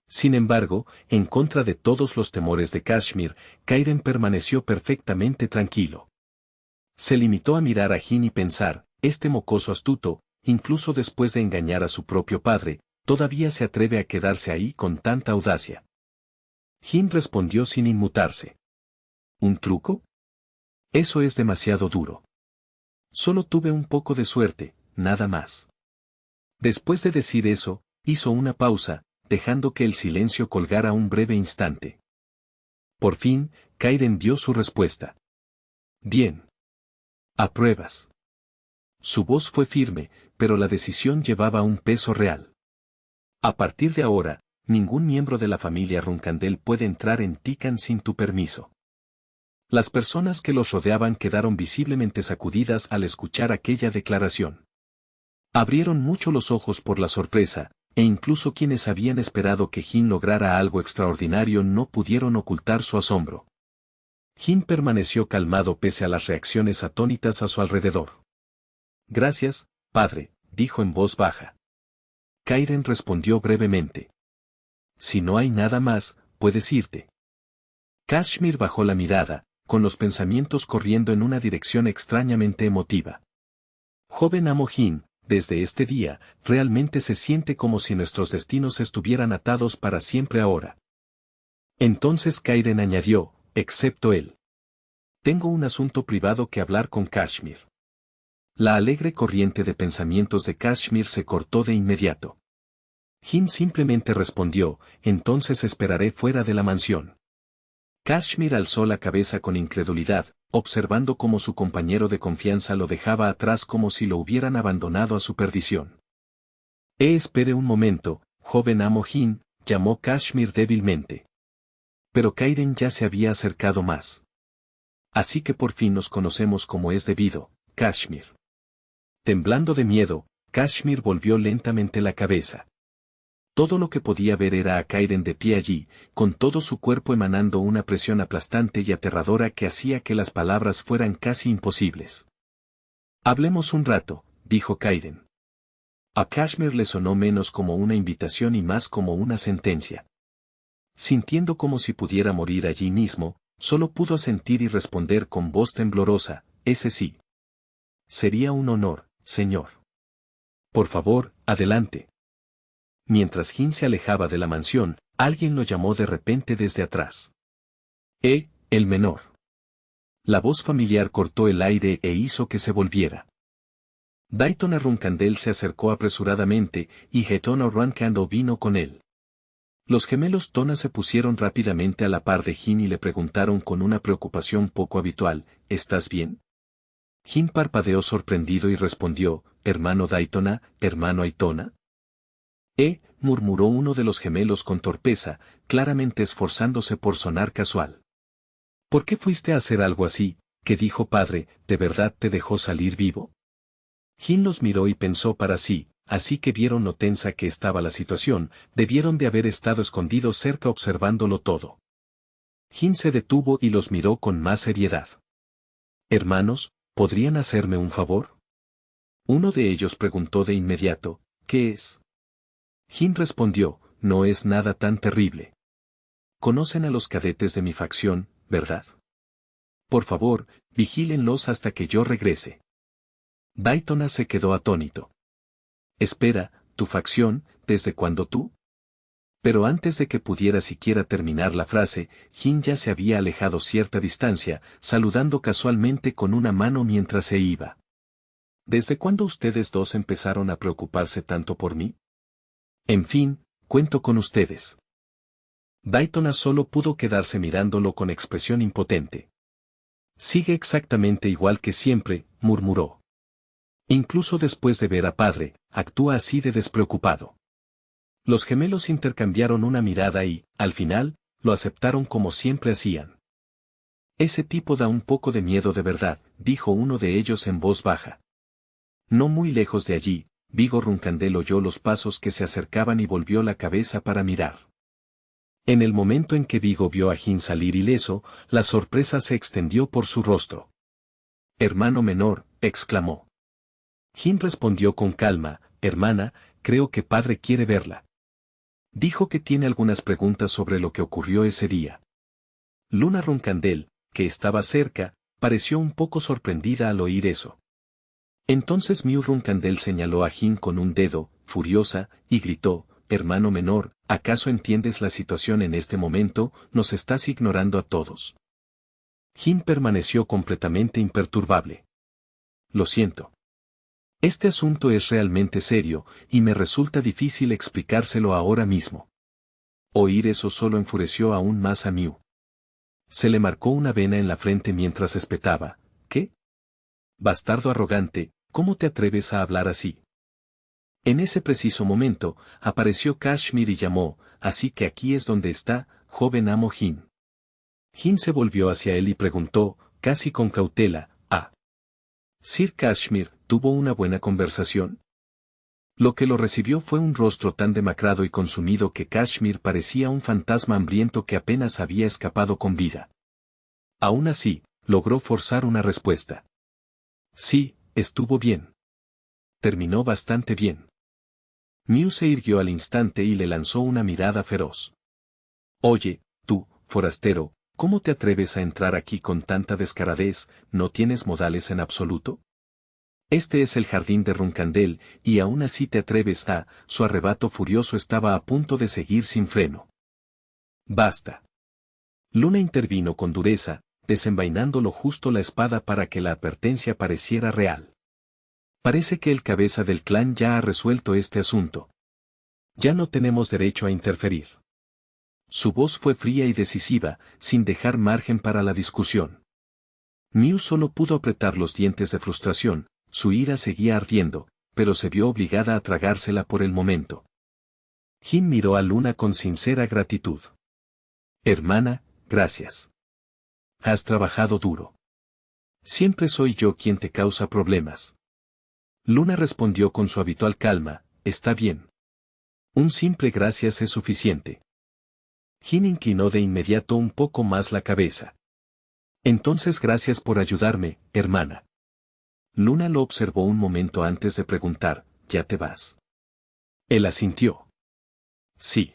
Sin embargo, en contra de todos los temores de Kashmir, Kaiden permaneció perfectamente tranquilo. Se limitó a mirar a Jin y pensar, este mocoso astuto, incluso después de engañar a su propio padre, todavía se atreve a quedarse ahí con tanta audacia. Jin respondió sin inmutarse. ¿Un truco? Eso es demasiado duro. Solo tuve un poco de suerte, nada más. Después de decir eso, hizo una pausa, dejando que el silencio colgara un breve instante. Por fin, Kaiden dio su respuesta. Bien. ¿Apruebas? Su voz fue firme, pero la decisión llevaba un peso real. A partir de ahora, ningún miembro de la familia Runkandel puede entrar en Tikan sin tu permiso. Las personas que los rodeaban quedaron visiblemente sacudidas al escuchar aquella declaración. Abrieron mucho los ojos por la sorpresa, e incluso quienes habían esperado que Jin lograra algo extraordinario no pudieron ocultar su asombro. Jin permaneció calmado pese a las reacciones atónitas a su alrededor. Gracias, padre, dijo en voz baja. Kaiden respondió brevemente. Si no hay nada más, puedes irte. Kashmir bajó la mirada, con los pensamientos corriendo en una dirección extrañamente emotiva. Joven amo Jin, desde este día, realmente se siente como si nuestros destinos estuvieran atados para siempre ahora. Entonces Kaiden añadió, excepto él. Tengo un asunto privado que hablar con Kashmir. La alegre corriente de pensamientos de Kashmir se cortó de inmediato. Jin simplemente respondió, entonces esperaré fuera de la mansión. Kashmir alzó la cabeza con incredulidad, observando cómo su compañero de confianza lo dejaba atrás como si lo hubieran abandonado a su perdición. Espere un momento, joven amo Jin, llamó Kashmir débilmente. Pero Kaiden ya se había acercado más. Así que por fin nos conocemos como es debido, Kashmir. Temblando de miedo, Kashmir volvió lentamente la cabeza. Todo lo que podía ver era a Kaiden de pie allí, con todo su cuerpo emanando una presión aplastante y aterradora que hacía que las palabras fueran casi imposibles. Hablemos un rato, dijo Kaiden. A Kashmir le sonó menos como una invitación y más como una sentencia. Sintiendo como si pudiera morir allí mismo, solo pudo asentir y responder con voz temblorosa, ese sí. Sería un honor, señor. Por favor, adelante. Mientras Jin se alejaba de la mansión, alguien lo llamó de repente desde atrás. El menor. La voz familiar cortó el aire e hizo que se volviera. Daytona Runcandel se acercó apresuradamente y Hetona Runcandel vino con él. Los gemelos Tona se pusieron rápidamente a la par de Jin y le preguntaron con una preocupación poco habitual, ¿estás bien? Jin parpadeó sorprendido y respondió, hermano Daytona, hermano Aitona. Murmuró uno de los gemelos con torpeza, claramente esforzándose por sonar casual. ¿Por qué fuiste a hacer algo así? ¿Qué dijo padre? ¿De verdad te dejó salir vivo? Jin los miró y pensó para sí, así que vieron lo tensa que estaba la situación, debieron de haber estado escondidos cerca observándolo todo. Jin se detuvo y los miró con más seriedad. Hermanos, ¿podrían hacerme un favor? Uno de ellos preguntó de inmediato, ¿qué es? Jin respondió, no es nada tan terrible. Conocen a los cadetes de mi facción, ¿verdad? Por favor, vigílenlos hasta que yo regrese. Daytona se quedó atónito. Espera, ¿tu facción, desde cuándo tú? Pero antes de que pudiera siquiera terminar la frase, Jin ya se había alejado cierta distancia, saludando casualmente con una mano mientras se iba. ¿Desde cuándo ustedes dos empezaron a preocuparse tanto por mí? En fin, cuento con ustedes. Daytona solo pudo quedarse mirándolo con expresión impotente. Sigue exactamente igual que siempre, murmuró. Incluso después de ver a padre, actúa así de despreocupado. Los gemelos intercambiaron una mirada y, al final, lo aceptaron como siempre hacían. Ese tipo da un poco de miedo de verdad, dijo uno de ellos en voz baja. No muy lejos de allí, Vigo Runcandel oyó los pasos que se acercaban y volvió la cabeza para mirar. En el momento en que Vigo vio a Jin salir ileso, la sorpresa se extendió por su rostro. Hermano menor, exclamó. Jin respondió con calma, hermana, creo que padre quiere verla. Dijo que tiene algunas preguntas sobre lo que ocurrió ese día. Luna Runcandel, que estaba cerca, pareció un poco sorprendida al oír eso. Entonces Miu Runcandel señaló a Jin con un dedo, furiosa, y gritó, hermano menor, ¿acaso entiendes la situación en este momento? Nos estás ignorando a todos. Jin permaneció completamente imperturbable. Lo siento. Este asunto es realmente serio, y me resulta difícil explicárselo ahora mismo. Oír eso solo enfureció aún más a Miu. Se le marcó una vena en la frente mientras espetaba, ¿qué? Bastardo arrogante, ¿cómo te atreves a hablar así? En ese preciso momento, apareció Kashmir y llamó, así que aquí es donde está, joven amo Jin. Jin se volvió hacia él y preguntó, casi con cautela, Sir Kashmir, ¿tuvo una buena conversación? Lo que lo recibió fue un rostro tan demacrado y consumido que Kashmir parecía un fantasma hambriento que apenas había escapado con vida. Aún así, logró forzar una respuesta. Sí, estuvo bien. Terminó bastante bien. Miu se irguió al instante y le lanzó una mirada feroz. Oye, tú, forastero, ¿cómo te atreves a entrar aquí con tanta descaradez? ¿No tienes modales en absoluto? Este es el jardín de Runcandel, y aún así te atreves a... Su arrebato furioso estaba a punto de seguir sin freno. Basta. Luna intervino con dureza, desenvainándolo justo la espada para que la advertencia pareciera real. Parece que el cabeza del clan ya ha resuelto este asunto. Ya no tenemos derecho a interferir. Su voz fue fría y decisiva, sin dejar margen para la discusión. Miu solo pudo apretar los dientes de frustración, su ira seguía ardiendo, pero se vio obligada a tragársela por el momento. Jin miró a Luna con sincera gratitud. Hermana, gracias. Has trabajado duro. Siempre soy yo quien te causa problemas. Luna respondió con su habitual calma, está bien. Un simple gracias es suficiente. Jin inclinó de inmediato un poco más la cabeza. Entonces gracias por ayudarme, hermana. Luna lo observó un momento antes de preguntar, ¿ya te vas? Él asintió. Sí.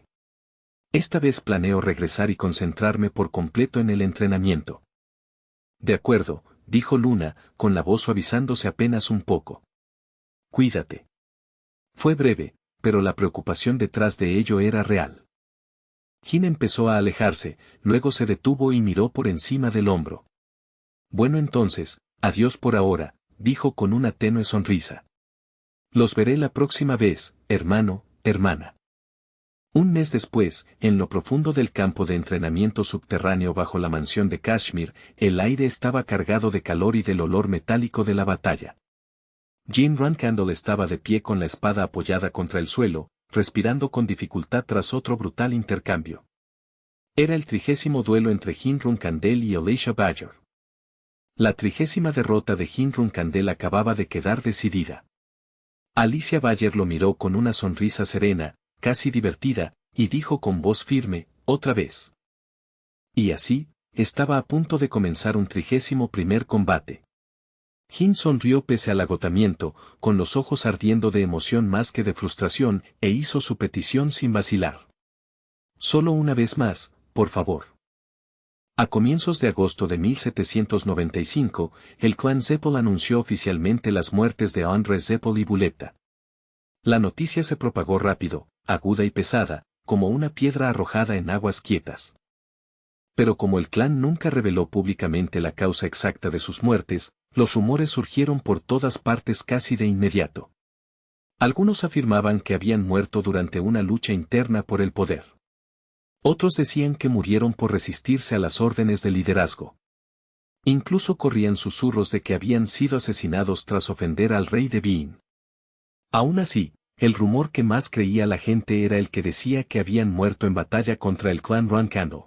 Esta vez planeo regresar y concentrarme por completo en el entrenamiento. De acuerdo, dijo Luna, con la voz suavizándose apenas un poco. Cuídate. Fue breve, pero la preocupación detrás de ello era real. Jin empezó a alejarse, luego se detuvo y miró por encima del hombro. Bueno entonces, adiós por ahora, dijo con una tenue sonrisa. Los veré la próxima vez, hermano, hermana. Un mes después, en lo profundo del campo de entrenamiento subterráneo bajo la mansión de Kashmir, el aire estaba cargado de calor y del olor metálico de la batalla. Jin Runcandle estaba de pie con la espada apoyada contra el suelo, respirando con dificultad tras otro brutal intercambio. Era el 30º duelo entre Jin Runcandle y Alicia Badger. La 30ª derrota de Jin Runcandle acababa de quedar decidida. Alicia Badger lo miró con una sonrisa serena, casi divertida, y dijo con voz firme, otra vez. Y así, estaba a punto de comenzar un 31º combate. Jin sonrió pese al agotamiento, con los ojos ardiendo de emoción más que de frustración, e hizo su petición sin vacilar. Solo una vez más, por favor. A comienzos de agosto de 1795, el clan Zeppel anunció oficialmente las muertes de André Zeppel y Buletta. La noticia se propagó rápido, aguda y pesada, como una piedra arrojada en aguas quietas. Pero como el clan nunca reveló públicamente la causa exacta de sus muertes, los rumores surgieron por todas partes casi de inmediato. Algunos afirmaban que habían muerto durante una lucha interna por el poder. Otros decían que murieron por resistirse a las órdenes de liderazgo. Incluso corrían susurros de que habían sido asesinados tras ofender al rey de Bean. Aún así, el rumor que más creía la gente era el que decía que habían muerto en batalla contra el clan Runcandle.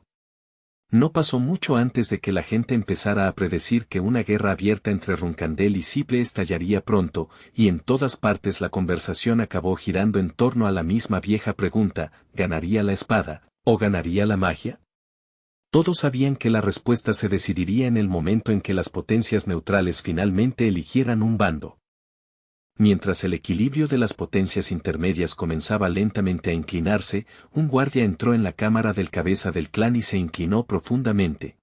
No pasó mucho antes de que la gente empezara a predecir que una guerra abierta entre Runcandle y Sible estallaría pronto, y en todas partes la conversación acabó girando en torno a la misma vieja pregunta, ¿ganaría la espada, o ganaría la magia? Todos sabían que la respuesta se decidiría en el momento en que las potencias neutrales finalmente eligieran un bando. Mientras el equilibrio de las potencias intermedias comenzaba lentamente a inclinarse, un guardia entró en la cámara del cabeza del clan y se inclinó profundamente.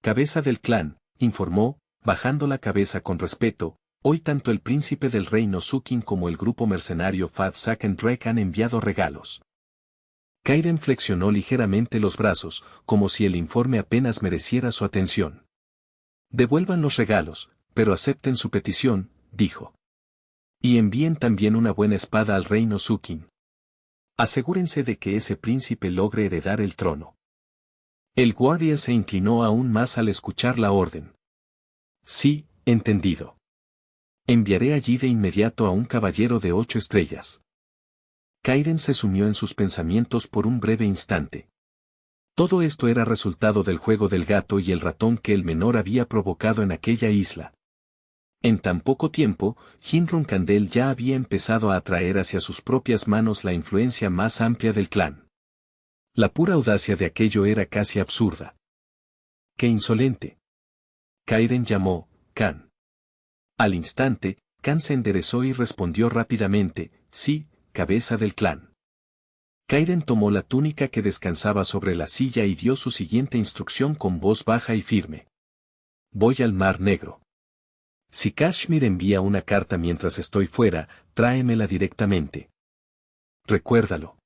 Cabeza del clan, informó, bajando la cabeza con respeto, hoy tanto el príncipe del reino Sukin como el grupo mercenario Fad Saken Drake han enviado regalos. Kaiden flexionó ligeramente los brazos, como si el informe apenas mereciera su atención. Devuelvan los regalos, pero acepten su petición, dijo. Y envíen también una buena espada al reino Sukin. Asegúrense de que ese príncipe logre heredar el trono. El guardia se inclinó aún más al escuchar la orden. Sí, entendido. Enviaré allí de inmediato a un caballero de 8 estrellas. Kaiden se sumió en sus pensamientos por un breve instante. Todo esto era resultado del juego del gato y el ratón que el menor había provocado en aquella isla. En tan poco tiempo, Jin Runcandle ya había empezado a atraer hacia sus propias manos la influencia más amplia del clan. La pura audacia de aquello era casi absurda. ¡Qué insolente! Kaiden llamó, Khan. Al instante, Khan se enderezó y respondió rápidamente, sí, cabeza del clan. Kaiden tomó la túnica que descansaba sobre la silla y dio su siguiente instrucción con voz baja y firme. Voy al Mar Negro. Si Kashmir envía una carta mientras estoy fuera, tráemela directamente. Recuérdalo.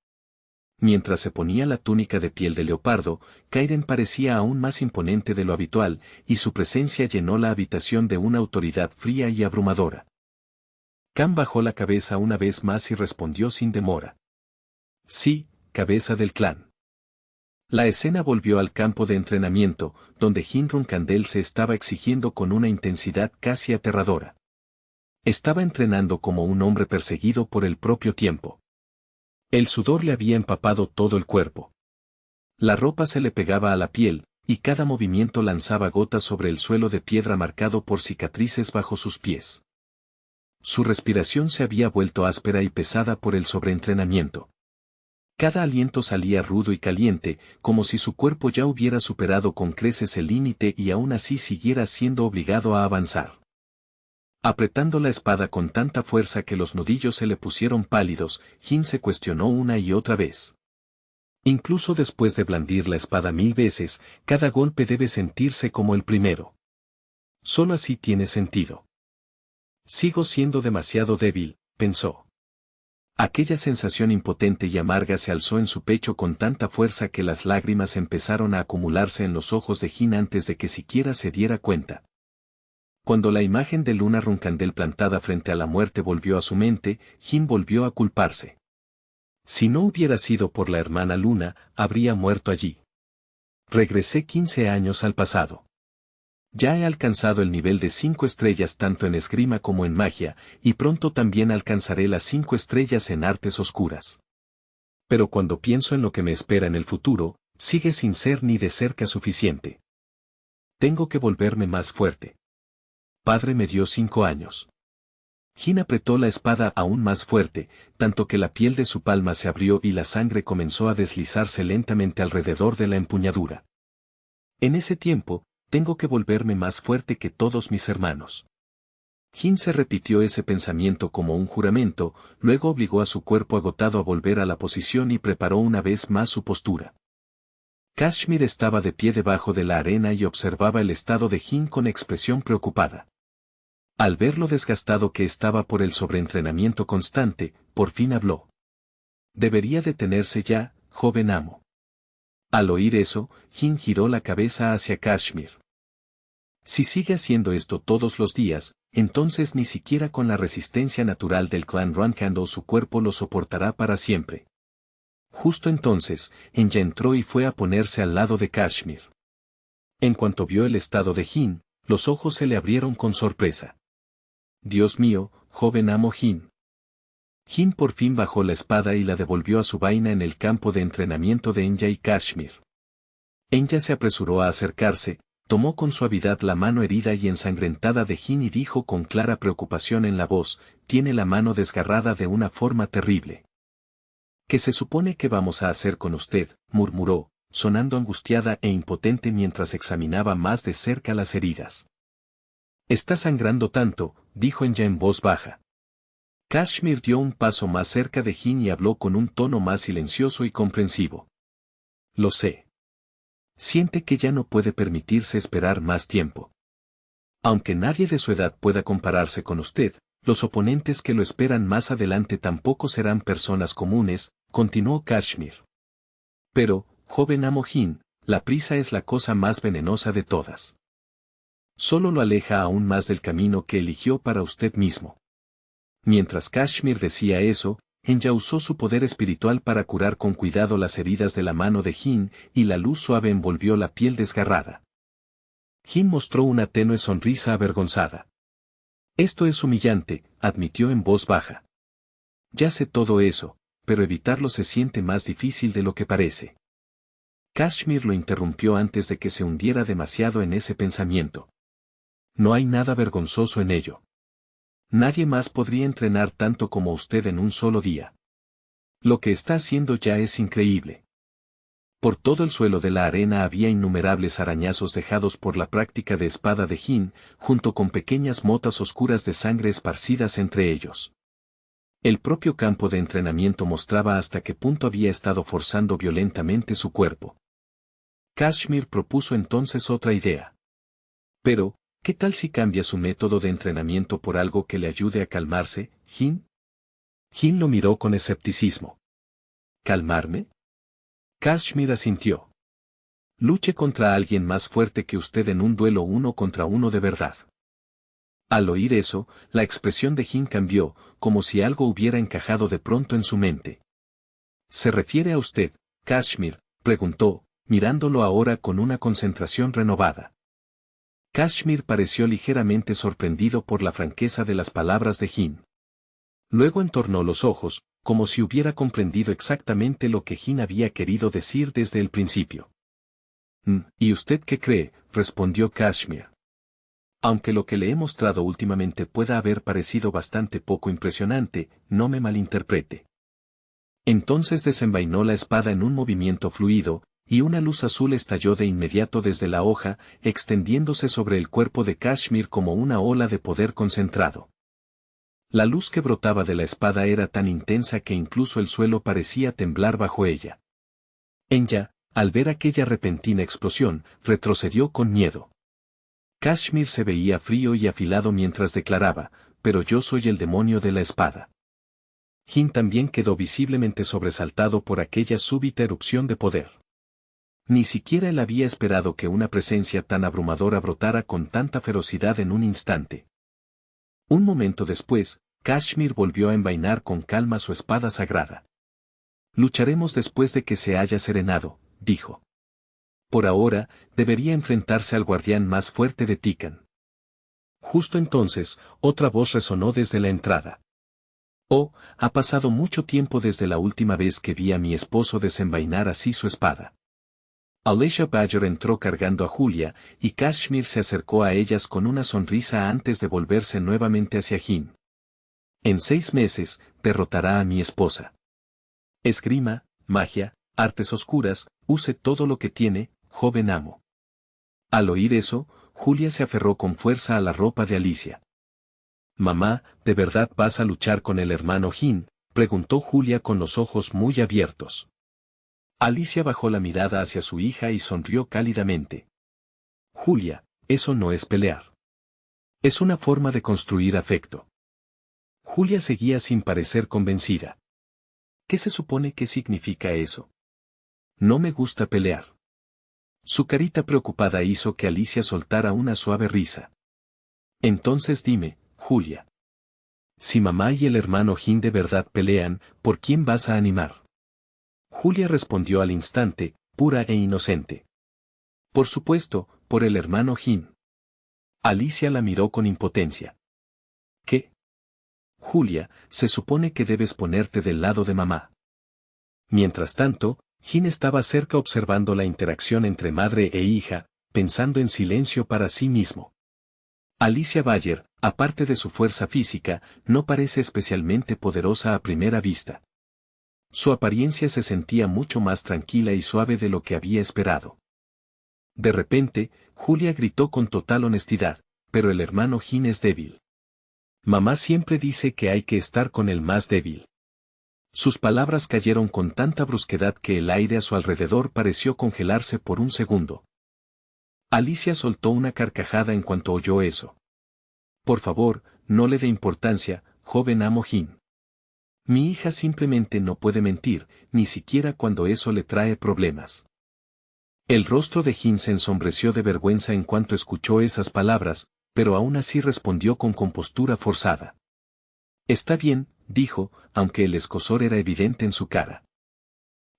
Mientras se ponía la túnica de piel de leopardo, Kaiden parecía aún más imponente de lo habitual, y su presencia llenó la habitación de una autoridad fría y abrumadora. Khan bajó la cabeza una vez más y respondió sin demora. Sí, cabeza del clan. La escena volvió al campo de entrenamiento, donde Jin Runcandle se estaba exigiendo con una intensidad casi aterradora. Estaba entrenando como un hombre perseguido por el propio tiempo. El sudor le había empapado todo el cuerpo. La ropa se le pegaba a la piel, y cada movimiento lanzaba gotas sobre el suelo de piedra marcado por cicatrices bajo sus pies. Su respiración se había vuelto áspera y pesada por el sobreentrenamiento. Cada aliento salía rudo y caliente, como si su cuerpo ya hubiera superado con creces el límite y aún así siguiera siendo obligado a avanzar. Apretando la espada con tanta fuerza que los nudillos se le pusieron pálidos, Jin se cuestionó una y otra vez. Incluso después de blandir la espada 1000 veces, cada golpe debe sentirse como el primero. Solo así tiene sentido. Sigo siendo demasiado débil, pensó. Aquella sensación impotente y amarga se alzó en su pecho con tanta fuerza que las lágrimas empezaron a acumularse en los ojos de Jin antes de que siquiera se diera cuenta. Cuando la imagen de Luna Runkandel plantada frente a la muerte volvió a su mente, Jin volvió a culparse. Si no hubiera sido por la hermana Luna, habría muerto allí. Regresé 15 años al pasado. Ya he alcanzado el nivel de 5 estrellas tanto en esgrima como en magia, y pronto también alcanzaré las 5 estrellas en artes oscuras. Pero cuando pienso en lo que me espera en el futuro, sigue sin ser ni de cerca suficiente. Tengo que volverme más fuerte. Padre me dio 5 años. Jin apretó la espada aún más fuerte, tanto que la piel de su palma se abrió y la sangre comenzó a deslizarse lentamente alrededor de la empuñadura. En ese tiempo, tengo que volverme más fuerte que todos mis hermanos. Jin se repitió ese pensamiento como un juramento, luego obligó a su cuerpo agotado a volver a la posición y preparó una vez más su postura. Kashmir estaba de pie debajo de la arena y observaba el estado de Jin con expresión preocupada. Al ver lo desgastado que estaba por el sobreentrenamiento constante, por fin habló. Debería detenerse ya, joven amo. Al oír eso, Jin giró la cabeza hacia Kashmir. Si sigue haciendo esto todos los días, entonces ni siquiera con la resistencia natural del clan Runkandel su cuerpo lo soportará para siempre. Justo entonces, Enya entró y fue a ponerse al lado de Kashmir. En cuanto vio el estado de Jin, los ojos se le abrieron con sorpresa. Dios mío, joven amo Jin. Jin por fin bajó la espada y la devolvió a su vaina en el campo de entrenamiento de Enya y Kashmir. Enya se apresuró a acercarse, tomó con suavidad la mano herida y ensangrentada de Jin y dijo con clara preocupación en la voz, tiene la mano desgarrada de una forma terrible. ¿Qué se supone que vamos a hacer con usted?, murmuró, sonando angustiada e impotente mientras examinaba más de cerca las heridas. Está sangrando tanto, dijo Enya en voz baja. Kashmir dio un paso más cerca de Jin y habló con un tono más silencioso y comprensivo. Lo sé. Siente que ya no puede permitirse esperar más tiempo. Aunque nadie de su edad pueda compararse con usted, los oponentes que lo esperan más adelante tampoco serán personas comunes, continuó Kashmir. Pero, joven amo Jin, la prisa es la cosa más venenosa de todas. Solo lo aleja aún más del camino que eligió para usted mismo. Mientras Kashmir decía eso, Enya usó su poder espiritual para curar con cuidado las heridas de la mano de Jin, y la luz suave envolvió la piel desgarrada. Jin mostró una tenue sonrisa avergonzada. Esto es humillante, admitió en voz baja. Ya sé todo eso, pero evitarlo se siente más difícil de lo que parece. Kashmir lo interrumpió antes de que se hundiera demasiado en ese pensamiento. No hay nada vergonzoso en ello. Nadie más podría entrenar tanto como usted en un solo día. Lo que está haciendo ya es increíble. Por todo el suelo de la arena había innumerables arañazos dejados por la práctica de espada de Jin, junto con pequeñas motas oscuras de sangre esparcidas entre ellos. El propio campo de entrenamiento mostraba hasta qué punto había estado forzando violentamente su cuerpo. Kashmir propuso entonces otra idea. Pero, ¿qué tal si cambia su método de entrenamiento por algo que le ayude a calmarse, Jin? Jin lo miró con escepticismo. ¿Calmarme? Kashmir asintió. Luche contra alguien más fuerte que usted en un duelo 1 contra 1 de verdad. Al oír eso, la expresión de Jin cambió, como si algo hubiera encajado de pronto en su mente. ¿Se refiere a usted, Kashmir?, preguntó, mirándolo ahora con una concentración renovada. Kashmir pareció ligeramente sorprendido por la franqueza de las palabras de Jin. Luego entornó los ojos, como si hubiera comprendido exactamente lo que Jin había querido decir desde el principio. ¿Y usted qué cree?, respondió Kashmir. Aunque lo que le he mostrado últimamente pueda haber parecido bastante poco impresionante, no me malinterprete. Entonces desenvainó la espada en un movimiento fluido, y una luz azul estalló de inmediato desde la hoja, extendiéndose sobre el cuerpo de Kashmir como una ola de poder concentrado. La luz que brotaba de la espada era tan intensa que incluso el suelo parecía temblar bajo ella. Enya, al ver aquella repentina explosión, retrocedió con miedo. Kashmir se veía frío y afilado mientras declaraba, pero yo soy el demonio de la espada. Jin también quedó visiblemente sobresaltado por aquella súbita erupción de poder. Ni siquiera él había esperado que una presencia tan abrumadora brotara con tanta ferocidad en un instante. Un momento después, Kashmir volvió a envainar con calma su espada sagrada. Lucharemos después de que se haya serenado, dijo. Por ahora, debería enfrentarse al guardián más fuerte de Tikan. Justo entonces, otra voz resonó desde la entrada. Oh, ha pasado mucho tiempo desde la última vez que vi a mi esposo desenvainar así su espada. Alicia Badger entró cargando a Julia, y Kashmir se acercó a ellas con una sonrisa antes de volverse nuevamente hacia Jin. En 6 meses, derrotará a mi esposa. Esgrima, magia, artes oscuras, use todo lo que tiene, joven amo. Al oír eso, Julia se aferró con fuerza a la ropa de Alicia. Mamá, ¿de verdad vas a luchar con el hermano Jin?, preguntó Julia con los ojos muy abiertos. Alicia bajó la mirada hacia su hija y sonrió cálidamente. Julia, eso no es pelear. Es una forma de construir afecto. Julia seguía sin parecer convencida. ¿Qué se supone que significa eso? No me gusta pelear. Su carita preocupada hizo que Alicia soltara una suave risa. Entonces dime, Julia. Si mamá y el hermano Jin de verdad pelean, ¿por quién vas a animar? Julia respondió al instante, pura e inocente. Por supuesto, por el hermano Jin. Alicia la miró con impotencia. ¿Qué? Julia, se supone que debes ponerte del lado de mamá. Mientras tanto, Jin estaba cerca observando la interacción entre madre e hija, pensando en silencio para sí mismo. Alicia Bayer, aparte de su fuerza física, no parece especialmente poderosa a primera vista. Su apariencia se sentía mucho más tranquila y suave de lo que había esperado. De repente, Julia gritó con total honestidad, pero el hermano Jin es débil. Mamá siempre dice que hay que estar con el más débil. Sus palabras cayeron con tanta brusquedad que el aire a su alrededor pareció congelarse por un segundo. Alicia soltó una carcajada en cuanto oyó eso. Por favor, no le dé importancia, joven amo Jin. Mi hija simplemente no puede mentir, ni siquiera cuando eso le trae problemas. El rostro de Jin se ensombreció de vergüenza en cuanto escuchó esas palabras, pero aún así respondió con compostura forzada. Está bien, dijo, aunque el escozor era evidente en su cara.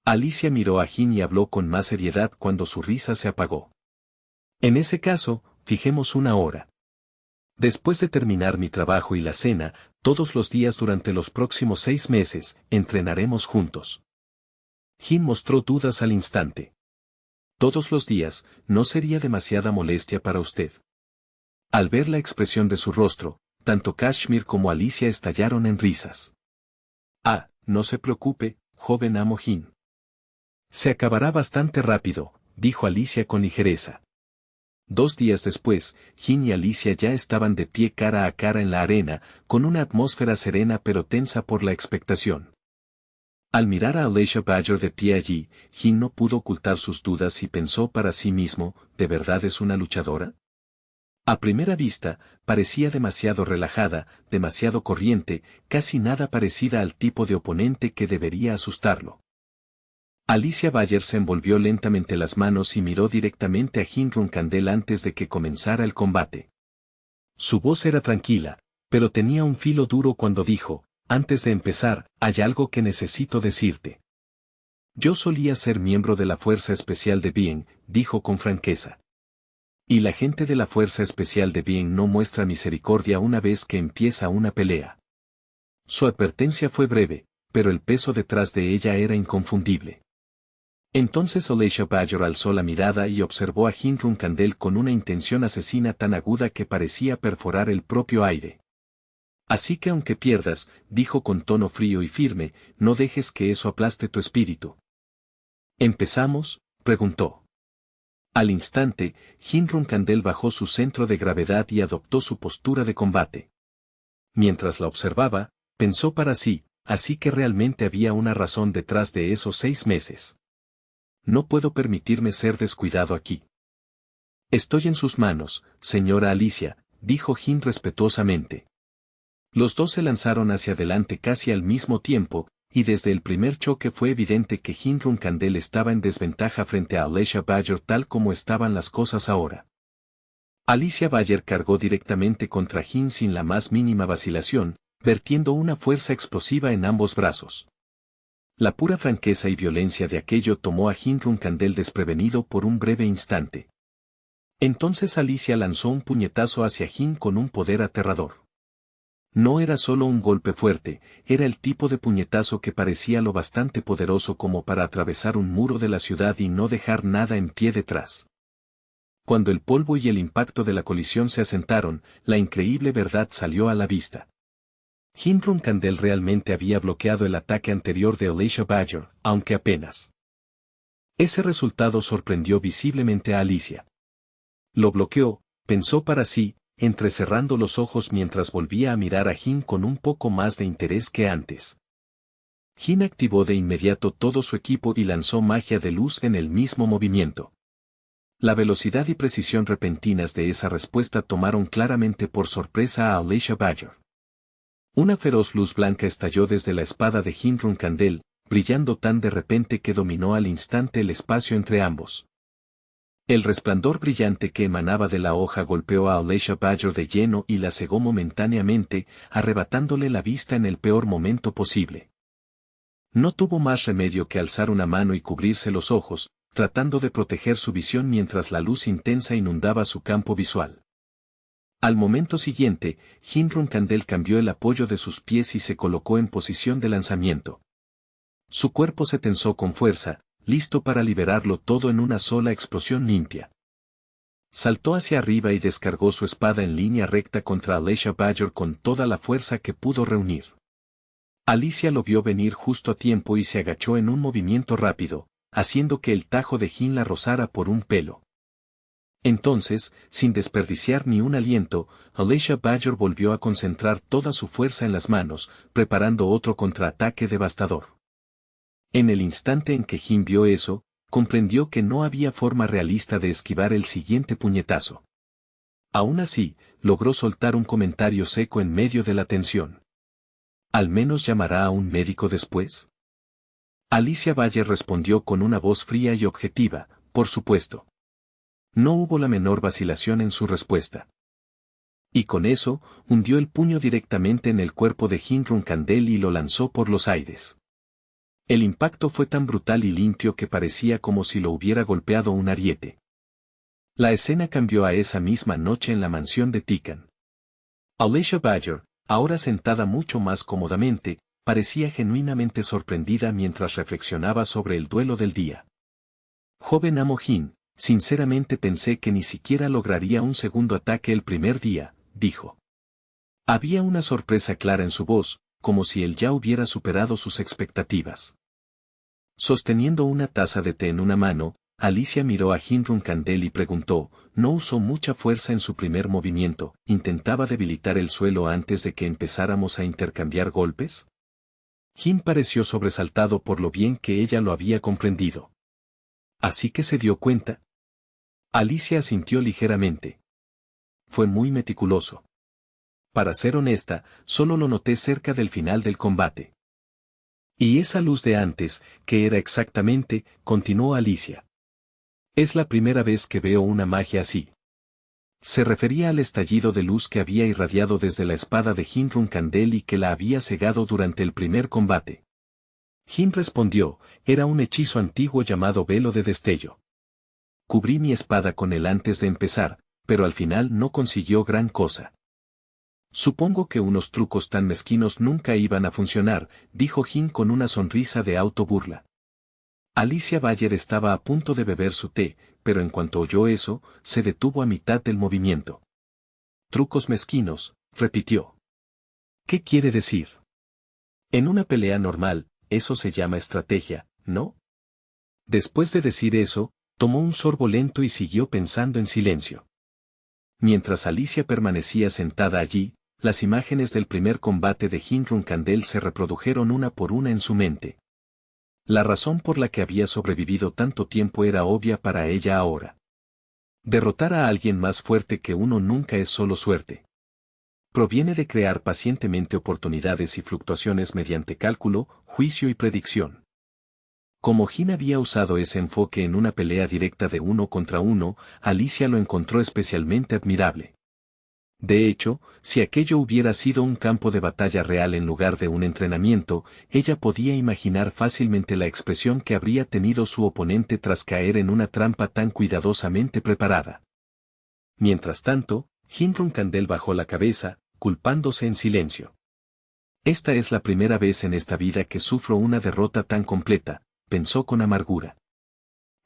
Alicia miró a Jin y habló con más seriedad cuando su risa se apagó. En ese caso, fijemos una hora. Después de terminar mi trabajo y la cena, todos los días durante los próximos 6 meses, entrenaremos juntos. Jin mostró dudas al instante. Todos los días, ¿no sería demasiada molestia para usted? Al ver la expresión de su rostro, tanto Kashmir como Alicia estallaron en risas. Ah, no se preocupe, joven amo Jin. Se acabará bastante rápido, dijo Alicia con ligereza. 2 días después, Jin y Alicia ya estaban de pie cara a cara en la arena, con una atmósfera serena pero tensa por la expectación. Al mirar a Alicia Badger de pie allí, Jin no pudo ocultar sus dudas y pensó para sí mismo, ¿de verdad es una luchadora? A primera vista, parecía demasiado relajada, demasiado corriente, casi nada parecida al tipo de oponente que debería asustarlo. Alicia Bayer se envolvió lentamente las manos y miró directamente a Jin Runkandel antes de que comenzara el combate. Su voz era tranquila, pero tenía un filo duro cuando dijo, antes de empezar, hay algo que necesito decirte. Yo solía ser miembro de la Fuerza Especial de Bien, dijo con franqueza. Y la gente de la Fuerza Especial de Bien no muestra misericordia una vez que empieza una pelea. Su advertencia fue breve, pero el peso detrás de ella era inconfundible. Entonces Alicia Badger alzó la mirada y observó a Jin Runkandel con una intención asesina tan aguda que parecía perforar el propio aire. Así que aunque pierdas, dijo con tono frío y firme, no dejes que eso aplaste tu espíritu. Empezamos, preguntó. Al instante, Jin Runkandel bajó su centro de gravedad y adoptó su postura de combate. Mientras la observaba, pensó para sí, así que realmente había una razón detrás de esos 6 meses. No puedo permitirme ser descuidado aquí. Estoy en sus manos, señora Alicia, dijo Jin respetuosamente. Los dos se lanzaron hacia adelante casi al mismo tiempo, y desde el primer choque fue evidente que Jin Runkandel estaba en desventaja frente a Alicia Badger tal como estaban las cosas ahora. Alicia Badger cargó directamente contra Jin sin la más mínima vacilación, vertiendo una fuerza explosiva en ambos brazos. La pura franqueza y violencia de aquello tomó a Jin Runkandel desprevenido por un breve instante. Entonces Alicia lanzó un puñetazo hacia Jin con un poder aterrador. No era solo un golpe fuerte, era el tipo de puñetazo que parecía lo bastante poderoso como para atravesar un muro de la ciudad y no dejar nada en pie detrás. Cuando el polvo y el impacto de la colisión se asentaron, la increíble verdad salió a la vista. Jin Runkandel realmente había bloqueado el ataque anterior de Alicia Badger, aunque apenas. Ese resultado sorprendió visiblemente a Alicia. Lo bloqueó, pensó para sí, entrecerrando los ojos mientras volvía a mirar a Jin con un poco más de interés que antes. Jin activó de inmediato todo su equipo y lanzó magia de luz en el mismo movimiento. La velocidad y precisión repentinas de esa respuesta tomaron claramente por sorpresa a Alicia Badger. Una feroz luz blanca estalló desde la espada de Jin Runkandel, brillando tan de repente que dominó al instante el espacio entre ambos. El resplandor brillante que emanaba de la hoja golpeó a Alicia Badger de lleno y la cegó momentáneamente, arrebatándole la vista en el peor momento posible. No tuvo más remedio que alzar una mano y cubrirse los ojos, tratando de proteger su visión mientras la luz intensa inundaba su campo visual. Al momento siguiente, Jin Runkandel cambió el apoyo de sus pies y se colocó en posición de lanzamiento. Su cuerpo se tensó con fuerza, listo para liberarlo todo en una sola explosión limpia. Saltó hacia arriba y descargó su espada en línea recta contra Alicia Badger con toda la fuerza que pudo reunir. Alicia lo vio venir justo a tiempo y se agachó en un movimiento rápido, haciendo que el tajo de Jin la rozara por un pelo. Entonces, sin desperdiciar ni un aliento, Alicia Badger volvió a concentrar toda su fuerza en las manos, preparando otro contraataque devastador. En el instante en que Jin vio eso, comprendió que no había forma realista de esquivar el siguiente puñetazo. Aún así, logró soltar un comentario seco en medio de la tensión. ¿Al menos llamará a un médico después? Alicia Badger respondió con una voz fría y objetiva, por supuesto. No hubo la menor vacilación en su respuesta. Y con eso, hundió el puño directamente en el cuerpo de Jin Runkandel y lo lanzó por los aires. El impacto fue tan brutal y limpio que parecía como si lo hubiera golpeado un ariete. La escena cambió a esa misma noche en la mansión de Tikan. Alicia Badger, ahora sentada mucho más cómodamente, parecía genuinamente sorprendida mientras reflexionaba sobre el duelo del día. Joven amo Jin, sinceramente pensé que ni siquiera lograría un segundo ataque el primer día, dijo. Había una sorpresa clara en su voz, como si él ya hubiera superado sus expectativas. Sosteniendo una taza de té en una mano, Alicia miró a Jin Runkandel y preguntó, ¿no usó mucha fuerza en su primer movimiento? ¿Intentaba debilitar el suelo antes de que empezáramos a intercambiar golpes? Jin pareció sobresaltado por lo bien que ella lo había comprendido. ¿Así que se dio cuenta? Alicia asintió ligeramente. Fue muy meticuloso. Para ser honesta, solo lo noté cerca del final del combate. Y esa luz de antes, ¿qué era exactamente?, continuó Alicia. Es la primera vez que veo una magia así. Se refería al estallido de luz que había irradiado desde la espada de Jin Runkandel y que la había cegado durante el primer combate. Jin respondió, era un hechizo antiguo llamado velo de destello. Cubrí mi espada con él antes de empezar, pero al final no consiguió gran cosa. Supongo que unos trucos tan mezquinos nunca iban a funcionar, dijo Jin con una sonrisa de autoburla. Alicia Badger estaba a punto de beber su té, pero en cuanto oyó eso, se detuvo a mitad del movimiento. Trucos mezquinos, repitió. ¿Qué quiere decir? En una pelea normal, eso se llama estrategia, ¿no? Después de decir eso, Tomó un sorbo lento y siguió pensando en silencio. Mientras Alicia permanecía sentada allí, las imágenes del primer combate de Hinrun Kandel se reprodujeron una por una en su mente. La razón por la que había sobrevivido tanto tiempo era obvia para ella ahora. Derrotar a alguien más fuerte que uno nunca es solo suerte. Proviene de crear pacientemente oportunidades y fluctuaciones mediante cálculo, juicio y predicción. Como Jin había usado ese enfoque en una pelea directa de uno contra uno, Alicia lo encontró especialmente admirable. De hecho, si aquello hubiera sido un campo de batalla real en lugar de un entrenamiento, ella podía imaginar fácilmente la expresión que habría tenido su oponente tras caer en una trampa tan cuidadosamente preparada. Mientras tanto, Hinrun Kandel bajó la cabeza, culpándose en silencio. Esta es la primera vez en esta vida que sufro una derrota tan completa, pensó con amargura.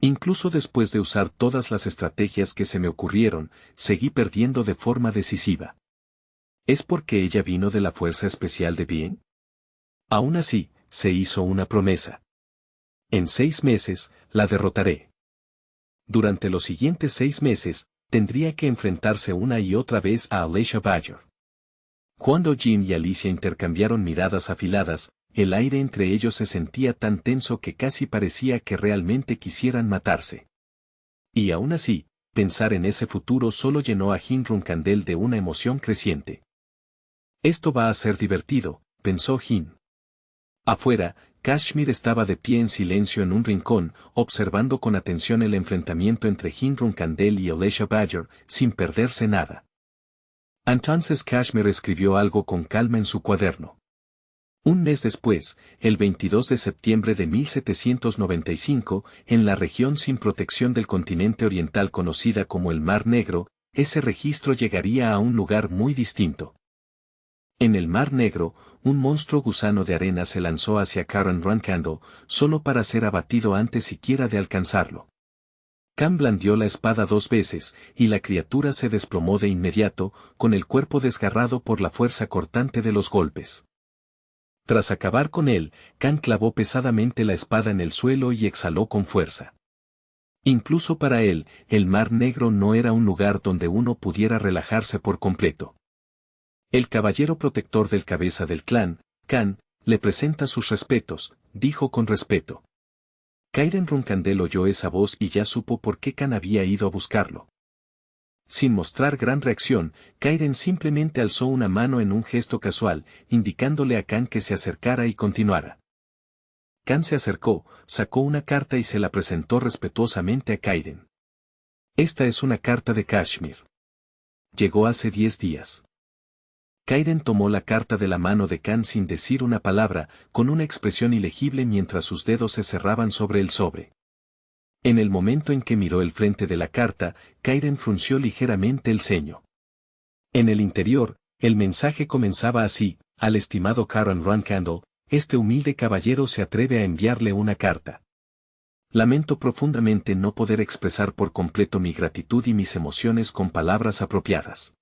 Incluso después de usar todas las estrategias que se me ocurrieron, seguí perdiendo de forma decisiva. ¿Es porque ella vino de la Fuerza Especial de Bien? Aún así, se hizo una promesa. En 6 meses, la derrotaré. Durante los siguientes 6 meses, tendría que enfrentarse una y otra vez a Alicia Badger. Cuando Jin y Alicia intercambiaron miradas afiladas, el aire entre ellos se sentía tan tenso que casi parecía que realmente quisieran matarse. Y aún así, pensar en ese futuro solo llenó a Hinrun Kandel de una emoción creciente. Esto va a ser divertido, pensó Jin. Afuera, Kashmir estaba de pie en silencio en un rincón, observando con atención el enfrentamiento entre Hinrun Kandel y Alicia Badger, sin perderse nada. Entonces Kashmir escribió algo con calma en su cuaderno. Un mes después, el 22 de septiembre de 1795, en la región sin protección del continente oriental conocida como el Mar Negro, ese registro llegaría a un lugar muy distinto. En el Mar Negro, un monstruo gusano de arena se lanzó hacia Karen Rankando, solo para ser abatido antes siquiera de alcanzarlo. Khan blandió la espada 2 veces, y la criatura se desplomó de inmediato, con el cuerpo desgarrado por la fuerza cortante de los golpes. Tras acabar con él, Khan clavó pesadamente la espada en el suelo y exhaló con fuerza. Incluso para él, el Mar Negro no era un lugar donde uno pudiera relajarse por completo. El caballero protector del cabeza del clan, Khan, le presenta sus respetos, dijo con respeto. Kairen Runkandel oyó esa voz y ya supo por qué Khan había ido a buscarlo. Sin mostrar gran reacción, Kairen simplemente alzó una mano en un gesto casual, indicándole a Khan que se acercara y continuara. Khan se acercó, sacó una carta y se la presentó respetuosamente a Kairen. Esta es una carta de Kashmir. Llegó hace 10 días. Kairen tomó la carta de la mano de Khan sin decir una palabra, con una expresión ilegible mientras sus dedos se cerraban sobre el sobre. En el momento en que miró el frente de la carta, Kairen frunció ligeramente el ceño. En el interior, el mensaje comenzaba así: al estimado Karen Rankando, este humilde caballero se atreve a enviarle una carta. Lamento profundamente no poder expresar por completo mi gratitud y mis emociones con palabras apropiadas.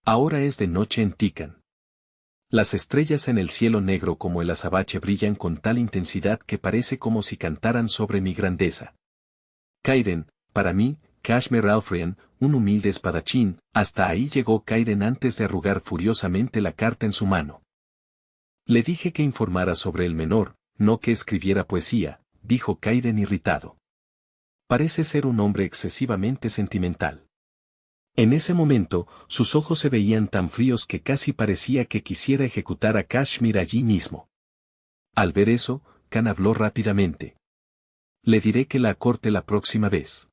Ahora es de noche en Tikan. Las estrellas en el cielo negro como el azabache brillan con tal intensidad que parece como si cantaran sobre mi grandeza. Kairen, para mí, Kashmir Alfrian, un humilde espadachín, hasta ahí llegó Kairen antes de arrugar furiosamente la carta en su mano. Le dije que informara sobre el menor, no que escribiera poesía, dijo Kairen irritado. Parece ser un hombre excesivamente sentimental. En ese momento, sus ojos se veían tan fríos que casi parecía que quisiera ejecutar a Kashmir allí mismo. Al ver eso, Khan habló rápidamente. Le diré que la acorte la próxima vez.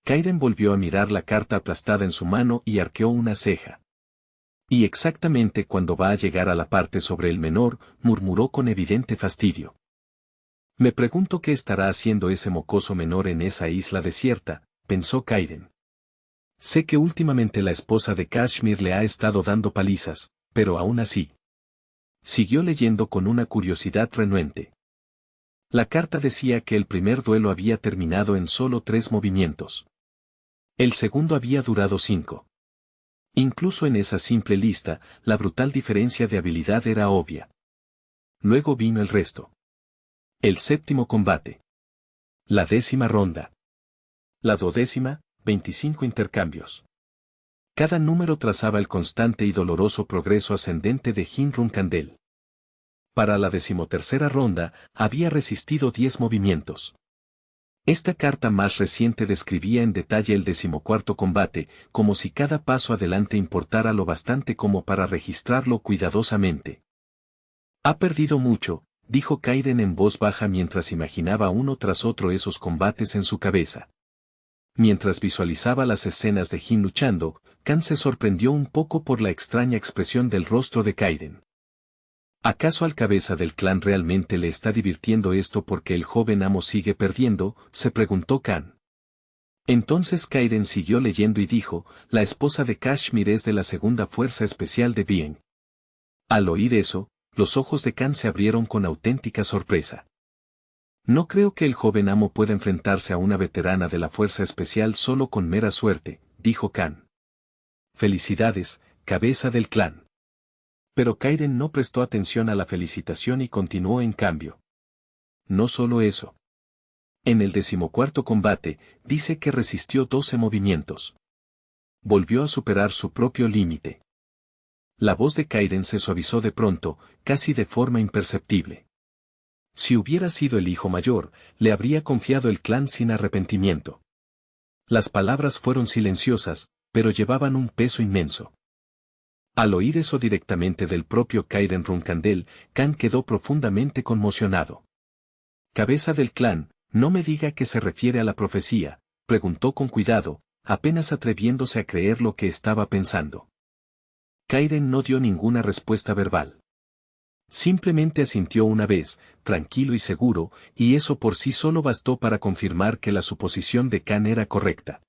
Kairen volvió a mirar la carta aplastada en su mano y arqueó una ceja. Y exactamente cuando va a llegar a la parte sobre el menor, murmuró con evidente fastidio. Me pregunto qué estará haciendo ese mocoso menor en esa isla desierta, pensó Kairen. Sé que últimamente la esposa de Kashmir le ha estado dando palizas, pero aún así. Siguió leyendo con una curiosidad renuente. La carta decía que el primer duelo había terminado en solo 3 movimientos. El segundo había durado 5. Incluso en esa simple lista, la brutal diferencia de habilidad era obvia. Luego vino el resto. El 7º combate. La 10ª ronda. La 12ª, 25 intercambios. Cada número trazaba el constante y doloroso progreso ascendente de Jin Runkandel. Para la 13ª ronda, había resistido 10 movimientos. Esta carta más reciente describía en detalle el 14º combate, como si cada paso adelante importara lo bastante como para registrarlo cuidadosamente. Ha perdido mucho, dijo Kaiden en voz baja mientras imaginaba uno tras otro esos combates en su cabeza. Mientras visualizaba las escenas de Jin luchando, Kan se sorprendió un poco por la extraña expresión del rostro de Kaiden. ¿Acaso al cabeza del clan realmente le está divirtiendo esto porque el joven amo sigue perdiendo?, se preguntó Kan. Entonces Kaiden siguió leyendo y dijo, la esposa de Kashmir es de la segunda fuerza especial de Bien. Al oír eso, los ojos de Kan se abrieron con auténtica sorpresa. No creo que el joven amo pueda enfrentarse a una veterana de la fuerza especial solo con mera suerte, dijo Kan. Felicidades, cabeza del clan. Pero Kaiden no prestó atención a la felicitación y continuó en cambio. No solo eso. En el 14º combate, dice que resistió 12 movimientos. Volvió a superar su propio límite. La voz de Kaiden se suavizó de pronto, casi de forma imperceptible. Si hubiera sido el hijo mayor, le habría confiado el clan sin arrepentimiento. Las palabras fueron silenciosas, pero llevaban un peso inmenso. Al oír eso directamente del propio Kaiden Runkandel, Kan quedó profundamente conmocionado. Cabeza del clan, no me diga que se refiere a la profecía, preguntó con cuidado, apenas atreviéndose a creer lo que estaba pensando. Kaiden no dio ninguna respuesta verbal. Simplemente asintió una vez, tranquilo y seguro, y eso por sí solo bastó para confirmar que la suposición de Kan era correcta.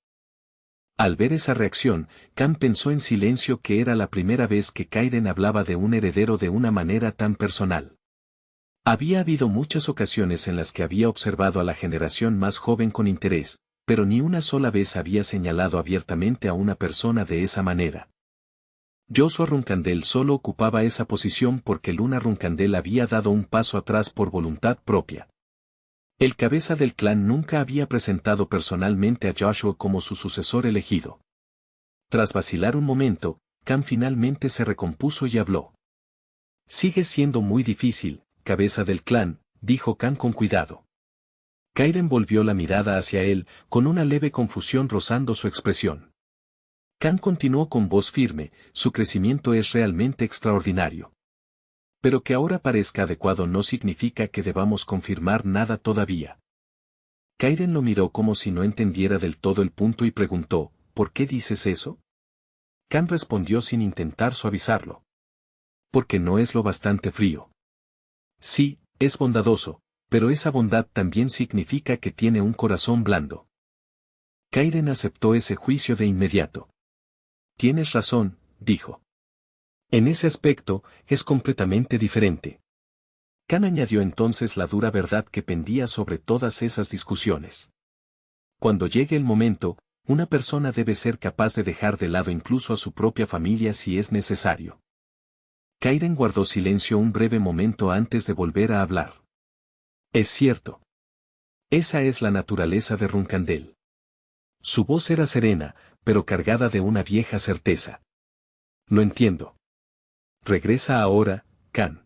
Al ver esa reacción, Kan pensó en silencio que era la primera vez que Kaiden hablaba de un heredero de una manera tan personal. Había habido muchas ocasiones en las que había observado a la generación más joven con interés, pero ni una sola vez había señalado abiertamente a una persona de esa manera. Joshua Runkandel solo ocupaba esa posición porque Luna Runkandel había dado un paso atrás por voluntad propia. El cabeza del clan nunca había presentado personalmente a Joshua como su sucesor elegido. Tras vacilar un momento, Kan finalmente se recompuso y habló. Sigue siendo muy difícil, cabeza del clan, dijo Kan con cuidado. Kaiden volvió la mirada hacia él, con una leve confusión rozando su expresión. Kan continuó con voz firme, su crecimiento es realmente extraordinario. Pero que ahora parezca adecuado no significa que debamos confirmar nada todavía. Kaiden lo miró como si no entendiera del todo el punto y preguntó, ¿por qué dices eso? Kan respondió sin intentar suavizarlo. Porque no es lo bastante frío. Sí, es bondadoso, pero esa bondad también significa que tiene un corazón blando. Kaiden aceptó ese juicio de inmediato. Tienes razón, dijo. En ese aspecto, es completamente diferente. Kan añadió entonces la dura verdad que pendía sobre todas esas discusiones. Cuando llegue el momento, una persona debe ser capaz de dejar de lado incluso a su propia familia si es necesario. Kaiden guardó silencio un breve momento antes de volver a hablar. Es cierto. Esa es la naturaleza de Runkandel. Su voz era serena, pero cargada de una vieja certeza. Lo entiendo. Regresa ahora, Kan.